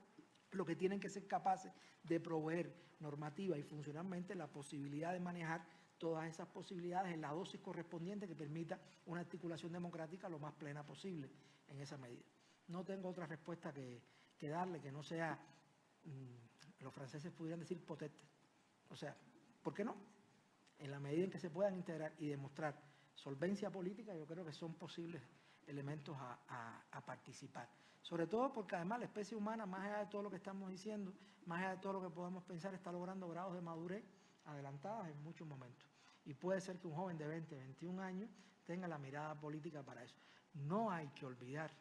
lo que tienen que ser capaces de proveer normativa y funcionalmente la posibilidad de manejar todas esas posibilidades en la dosis correspondiente que permita una articulación democrática lo más plena posible en esa medida. No tengo otra respuesta que darle, que no sea, los franceses pudieran decir potente. O sea, ¿por qué no? En la medida en que se puedan integrar y demostrar solvencia política, yo creo que son posibles elementos a participar. Sobre todo porque además la especie humana, más allá de todo lo que estamos diciendo, más allá de todo lo que podemos pensar, está logrando grados de madurez adelantados en muchos momentos. Y puede ser que un joven de 20, 21 años tenga la mirada política para eso. No hay que olvidar,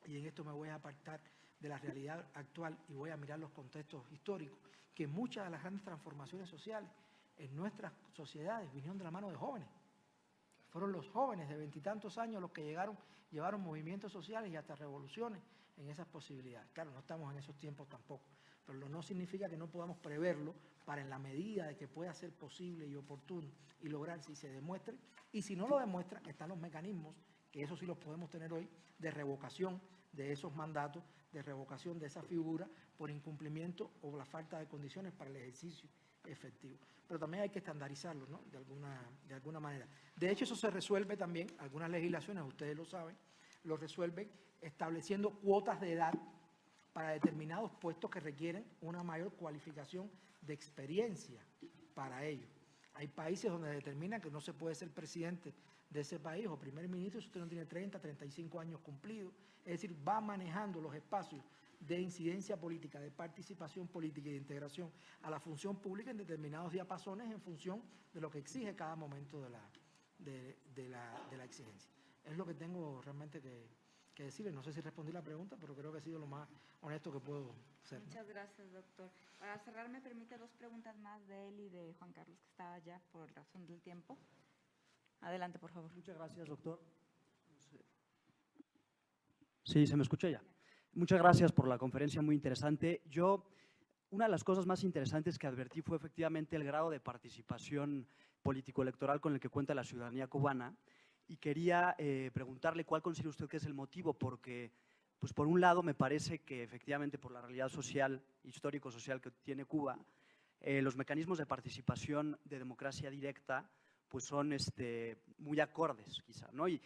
y en esto me voy a apartar de la realidad actual y voy a mirar los contextos históricos, que muchas de las grandes transformaciones sociales en nuestras sociedades vinieron de la mano de jóvenes. Fueron los jóvenes de 20 y tantos años los que llevaron movimientos sociales y hasta revoluciones en esas posibilidades. Claro, no estamos en esos tiempos tampoco, pero no significa que no podamos preverlo para en la medida de que pueda ser posible y oportuno y lograr si se demuestre, y si no lo demuestra, están los mecanismos, que eso sí los podemos tener hoy, de revocación de esos mandatos, de revocación de esa figura por incumplimiento o la falta de condiciones para el ejercicio efectivo. Pero también hay que estandarizarlo, ¿no? de alguna manera. De hecho, eso se resuelve también, algunas legislaciones, ustedes lo saben, lo resuelven estableciendo cuotas de edad para determinados puestos que requieren una mayor cualificación de experiencia para ello. Hay países donde determinan que no se puede ser presidente de ese país o primer ministro si usted no tiene 30, 35 años cumplidos. Es decir, va manejando los espacios de incidencia política, de participación política y de integración a la función pública en determinados diapasones en función de lo que exige cada momento de la exigencia. Es lo que tengo realmente que decirle. No sé si respondí la pregunta, pero creo que ha sido lo más honesto que puedo ser, ¿no? Muchas gracias, doctor. Para cerrar, me permite 2 preguntas más de él y de Juan Carlos, que estaba allá por razón del tiempo. Adelante, por favor. Muchas gracias, doctor. Sí, se me escucha ya. Muchas gracias por la conferencia, muy interesante. Una de las cosas más interesantes que advertí fue efectivamente el grado de participación político-electoral con el que cuenta la ciudadanía cubana, y quería preguntarle cuál considera usted que es el motivo, porque, pues por un lado, me parece que efectivamente por la realidad social, histórico-social que tiene Cuba, los mecanismos de participación de democracia directa pues son muy acordes, quizá, ¿no? Y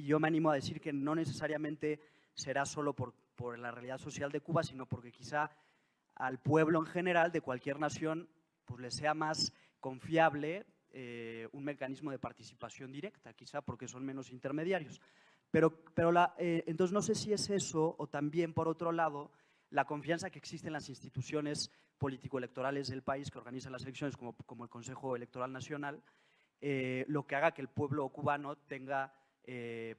yo me animo a decir que no necesariamente será solo por la realidad social de Cuba, sino porque quizá al pueblo en general de cualquier nación pues le sea más confiable un mecanismo de participación directa, quizá porque son menos intermediarios. Pero entonces no sé si es eso o también, por otro lado, la confianza que existe en las instituciones político-electorales del país que organizan las elecciones, como el Consejo Electoral Nacional, lo que haga que el pueblo cubano tenga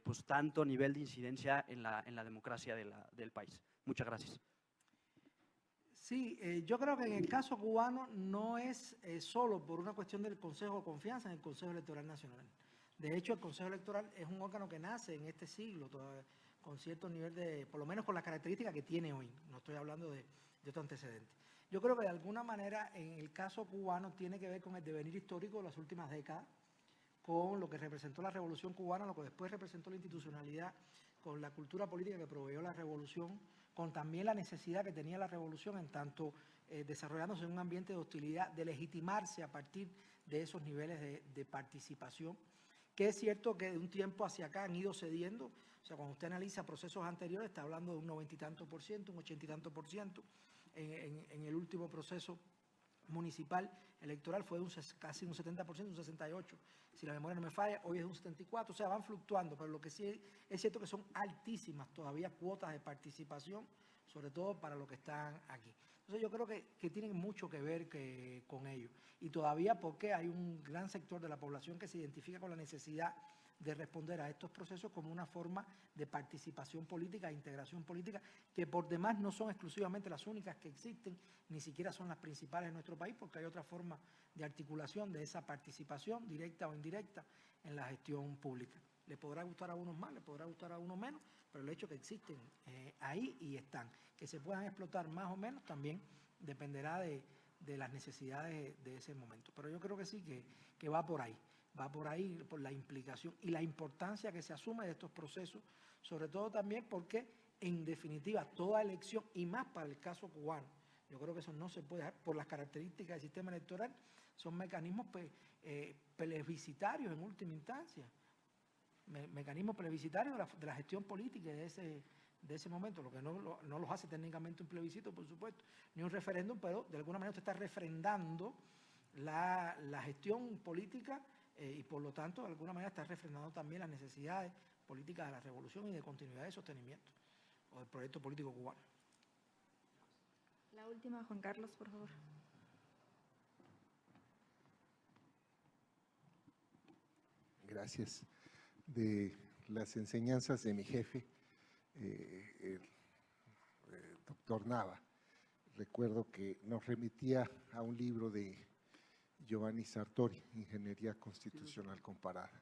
pues tanto nivel de incidencia en la democracia del país. Muchas gracias. Sí, yo creo que en el caso cubano no es solo por una cuestión del Consejo de Confianza en el Consejo Electoral Nacional. De hecho, el Consejo Electoral es un órgano que nace en este siglo, con cierto nivel de, por lo menos con la característica que tiene hoy. No estoy hablando de otro antecedente. Yo creo que de alguna manera en el caso cubano tiene que ver con el devenir histórico de las últimas décadas, con lo que representó la Revolución Cubana, lo que después representó la institucionalidad, con la cultura política que proveyó la Revolución, con también la necesidad que tenía la Revolución en tanto desarrollándose en un ambiente de hostilidad, de legitimarse a partir de esos niveles de participación, que es cierto que de un tiempo hacia acá han ido cediendo. O sea, cuando usted analiza procesos anteriores, está hablando de un 90 y tanto por ciento, un 80 y tanto por ciento. En el último proceso municipal electoral fue casi un 70%, un 68%, si la memoria no me falla, hoy es un 74%, o sea, van fluctuando, pero lo que sí es cierto que son altísimas todavía cuotas de participación, sobre todo para los que están aquí. Entonces yo creo que tienen mucho que ver con ello. Y todavía porque hay un gran sector de la población que se identifica con la necesidad de responder a estos procesos como una forma de participación política e integración política, que por demás no son exclusivamente las únicas que existen, ni siquiera son las principales en nuestro país, porque hay otra forma de articulación de esa participación, directa o indirecta, en la gestión pública. Le podrá gustar a unos más, le podrá gustar a unos menos, pero el hecho que existen ahí y están, que se puedan explotar más o menos, también dependerá de las necesidades de ese momento. Pero yo creo que sí, que va por ahí por la implicación y la importancia que se asume de estos procesos, sobre todo también porque, en definitiva, toda elección, y más para el caso cubano, yo creo que eso no se puede dejar, por las características del sistema electoral, son mecanismos plebiscitarios en última instancia, mecanismos plebiscitarios de la gestión política de ese momento, lo que no los hace técnicamente un plebiscito, por supuesto, ni un referéndum, pero de alguna manera usted está refrendando la gestión política y por lo tanto de alguna manera está refrendando también las necesidades políticas de la revolución y de continuidad de sostenimiento o del proyecto político cubano. La última, Juan Carlos, por favor. Gracias. De las enseñanzas de mi jefe, el doctor Nava, recuerdo que nos remitía a un libro de Giovanni Sartori, Ingeniería Constitucional Comparada.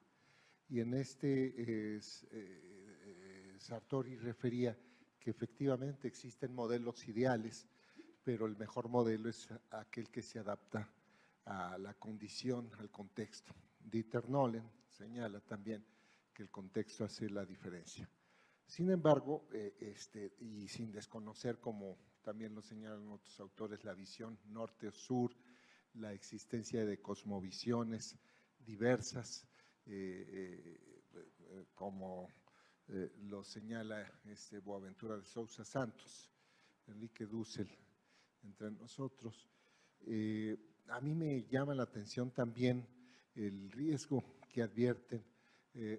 Y en este Sartori refería que efectivamente existen modelos ideales, pero el mejor modelo es aquel que se adapta a la condición, al contexto. Dieter Nolen señala también que el contexto hace la diferencia. Sin embargo, y sin desconocer, como también lo señalan otros autores, la visión norte o sur, la existencia de cosmovisiones diversas, como lo señala Boaventura de Sousa Santos, Enrique Dussel, entre nosotros. A mí me llama la atención también el riesgo que advierten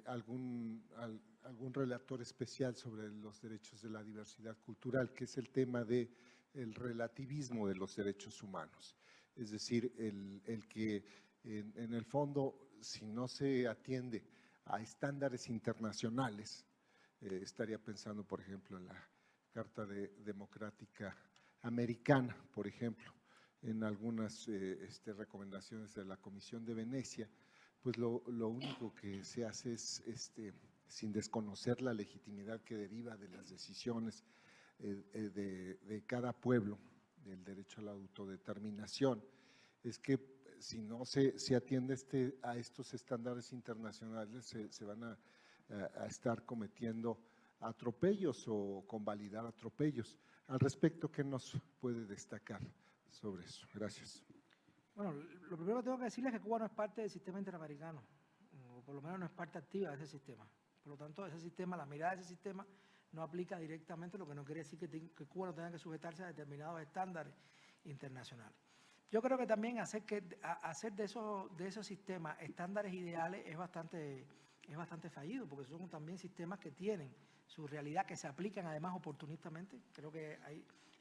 algún relator especial sobre los derechos de la diversidad cultural, que es el tema del relativismo de los derechos humanos. Es decir, el que en el fondo, si no se atiende a estándares internacionales, estaría pensando, por ejemplo, en la Carta Democrática Americana, por ejemplo, en algunas recomendaciones de la Comisión de Venecia, pues lo único que se hace es, sin desconocer la legitimidad que deriva de las decisiones de cada pueblo, del derecho a la autodeterminación, es que si no se atiende a estos estándares internacionales, se van a estar cometiendo atropellos o convalidar atropellos. Al respecto, ¿qué nos puede destacar sobre eso? Gracias. Bueno, lo primero que tengo que decirles es que Cuba no es parte del sistema interamericano, o por lo menos no es parte activa de ese sistema. Por lo tanto, ese sistema, la mirada de ese sistema no aplica directamente, lo que no quiere decir que Cuba no tenga que sujetarse a determinados estándares internacionales. Yo creo que también hacer de esos sistemas estándares ideales es bastante fallido, porque son también sistemas que tienen su realidad, que se aplican además oportunistamente. Creo que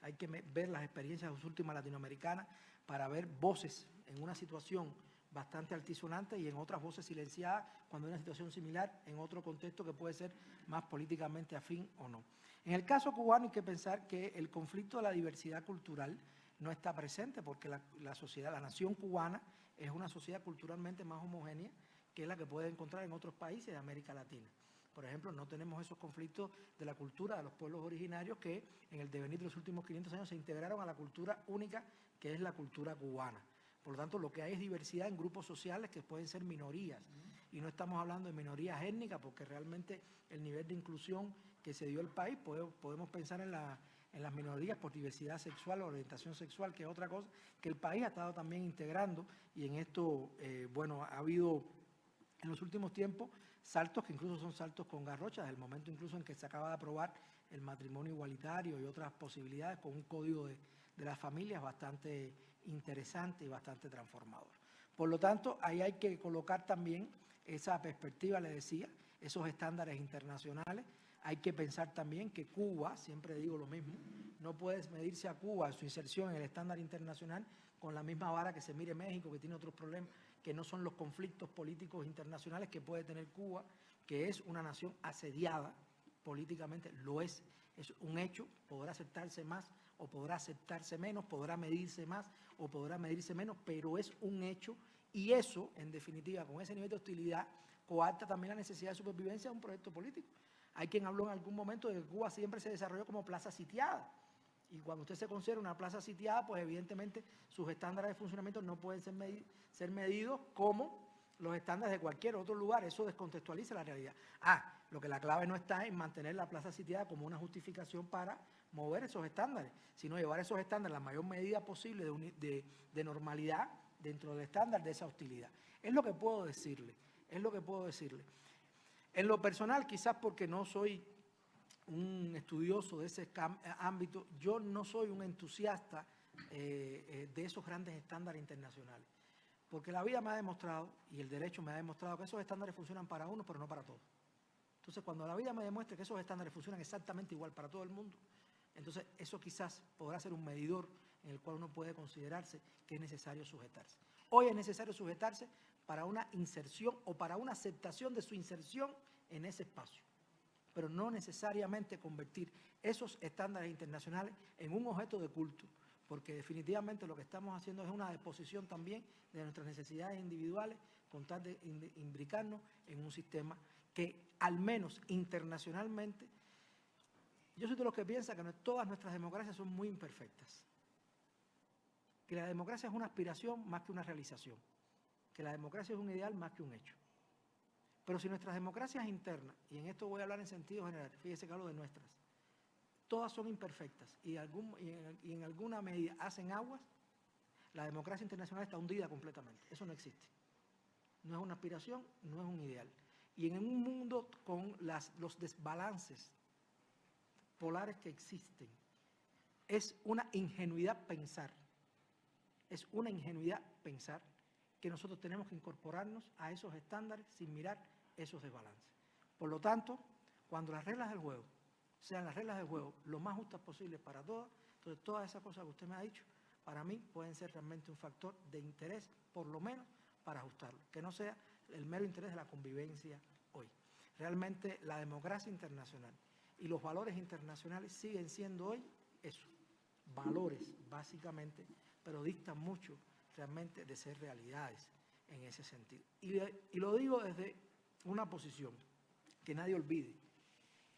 hay que ver las experiencias últimas latinoamericanas para ver voces en una situación bastante altisonante y en otras voces silenciadas cuando hay una situación similar en otro contexto que puede ser más políticamente afín o no. En el caso cubano hay que pensar que el conflicto de la diversidad cultural no está presente porque la sociedad, la nación cubana es una sociedad culturalmente más homogénea que la que puede encontrar en otros países de América Latina. Por ejemplo, no tenemos esos conflictos de la cultura de los pueblos originarios que en el devenir de los últimos 500 años se integraron a la cultura única que es la cultura cubana. Por lo tanto, lo que hay es diversidad en grupos sociales que pueden ser minorías. Y no estamos hablando de minorías étnicas porque realmente el nivel de inclusión que se dio al país, podemos pensar en las minorías por diversidad sexual o orientación sexual, que es otra cosa que el país ha estado también integrando. Y en esto, ha habido en los últimos tiempos saltos que incluso son saltos con garrocha, desde el momento incluso en que se acaba de aprobar el matrimonio igualitario y otras posibilidades con un código de las familias bastante interesante y bastante transformador. Por lo tanto, ahí hay que colocar también esa perspectiva, le decía, esos estándares internacionales. Hay que pensar también que Cuba, siempre digo lo mismo, no puedes medirse a Cuba, su inserción en el estándar internacional, con la misma vara que se mire México, que tiene otros problemas, que no son los conflictos políticos internacionales que puede tener Cuba, que es una nación asediada políticamente, lo es un hecho, podrá aceptarse más o podrá aceptarse menos, podrá medirse más o podrá medirse menos, pero es un hecho, y eso, en definitiva, con ese nivel de hostilidad, coarta también la necesidad de supervivencia de un proyecto político. Hay quien habló en algún momento de que Cuba siempre se desarrolló como plaza sitiada, y cuando usted se considera una plaza sitiada, pues evidentemente sus estándares de funcionamiento no pueden ser medidos como los estándares de cualquier otro lugar. Eso descontextualiza la realidad. Lo que la clave no está en mantener la plaza sitiada como una justificación para mover esos estándares, sino llevar esos estándares a la mayor medida posible de normalidad dentro del estándar de esa hostilidad. Es lo que puedo decirle, es lo que puedo decirle. En lo personal, quizás porque no soy un estudioso de ese ámbito, yo no soy un entusiasta de esos grandes estándares internacionales, porque la vida me ha demostrado, y el derecho me ha demostrado, que esos estándares funcionan para uno, pero no para todos. Entonces, cuando la vida me demuestre que esos estándares funcionan exactamente igual para todo el mundo, entonces eso quizás podrá ser un medidor en el cual uno puede considerarse que es necesario sujetarse. Hoy es necesario sujetarse para una inserción o para una aceptación de su inserción en ese espacio, pero no necesariamente convertir esos estándares internacionales en un objeto de culto, porque definitivamente lo que estamos haciendo es una deposición también de nuestras necesidades individuales con tal de imbricarnos en un sistema que, al menos internacionalmente, yo soy de los que piensan que todas nuestras democracias son muy imperfectas, que la democracia es una aspiración más que una realización, que la democracia es un ideal más que un hecho. Pero si nuestras democracias internas, y en esto voy a hablar en sentido general, fíjese que hablo de nuestras, todas son imperfectas y en alguna medida hacen aguas, la democracia internacional está hundida completamente. Eso no existe. No es una aspiración, no es un ideal. Y en un mundo con los desbalances polares que existen, es una ingenuidad pensar, que nosotros tenemos que incorporarnos a esos estándares sin mirar esos desbalances. Por lo tanto, cuando las reglas del juego sean las reglas del juego lo más justas posibles para todas, entonces todas esas cosas que usted me ha dicho, para mí pueden ser realmente un factor de interés, por lo menos para ajustarlo, que no sea el mero interés de la convivencia hoy. Realmente la democracia internacional y los valores internacionales siguen siendo hoy eso, valores básicamente, pero distan mucho realmente de ser realidades en ese sentido. Y lo digo desde una posición que nadie olvide,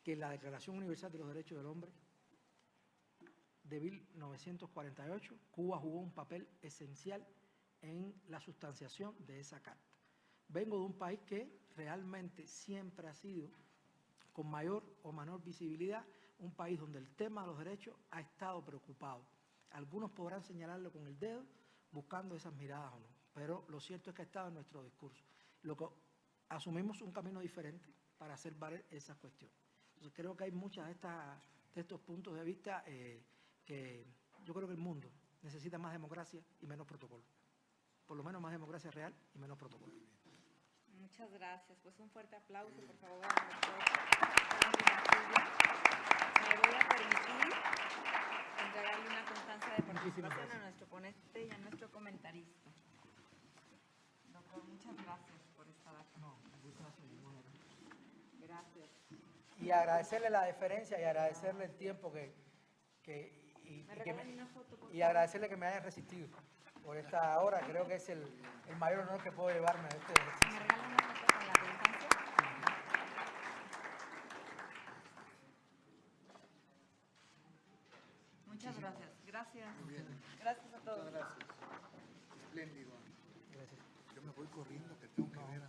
que en la Declaración Universal de los Derechos del Hombre de 1948, Cuba jugó un papel esencial en la sustanciación de esa carta. Vengo de un país que realmente siempre ha sido, con mayor o menor visibilidad, un país donde el tema de los derechos ha estado preocupado. Algunos podrán señalarlo con el dedo, buscando esas miradas o no, pero lo cierto es que ha estado en nuestro discurso. Asumimos un camino diferente para hacer valer esas cuestiones. Entonces creo que hay muchos de estos puntos de vista que yo creo que el mundo necesita más democracia y menos protocolo. Por lo menos más democracia real y menos protocolo. Muchas gracias. Pues un fuerte aplauso, por favor, al doctor. Me voy a permitir entregarle una constancia de participación a nuestro ponente y a nuestro comentarista. Doctor, muchas gracias por estar aquí. Gracias. Y agradecerle la deferencia y agradecerle el tiempo y agradecerle que me haya resistido por esta hora. Creo que es el mayor honor que puedo llevarme de este ejercicio. ¿Me regala una foto con la constancia? Muchas gracias. Gracias. Muy bien. Gracias a todos. Muchas gracias. Espléndido. Gracias. Yo me voy corriendo que tengo que ver a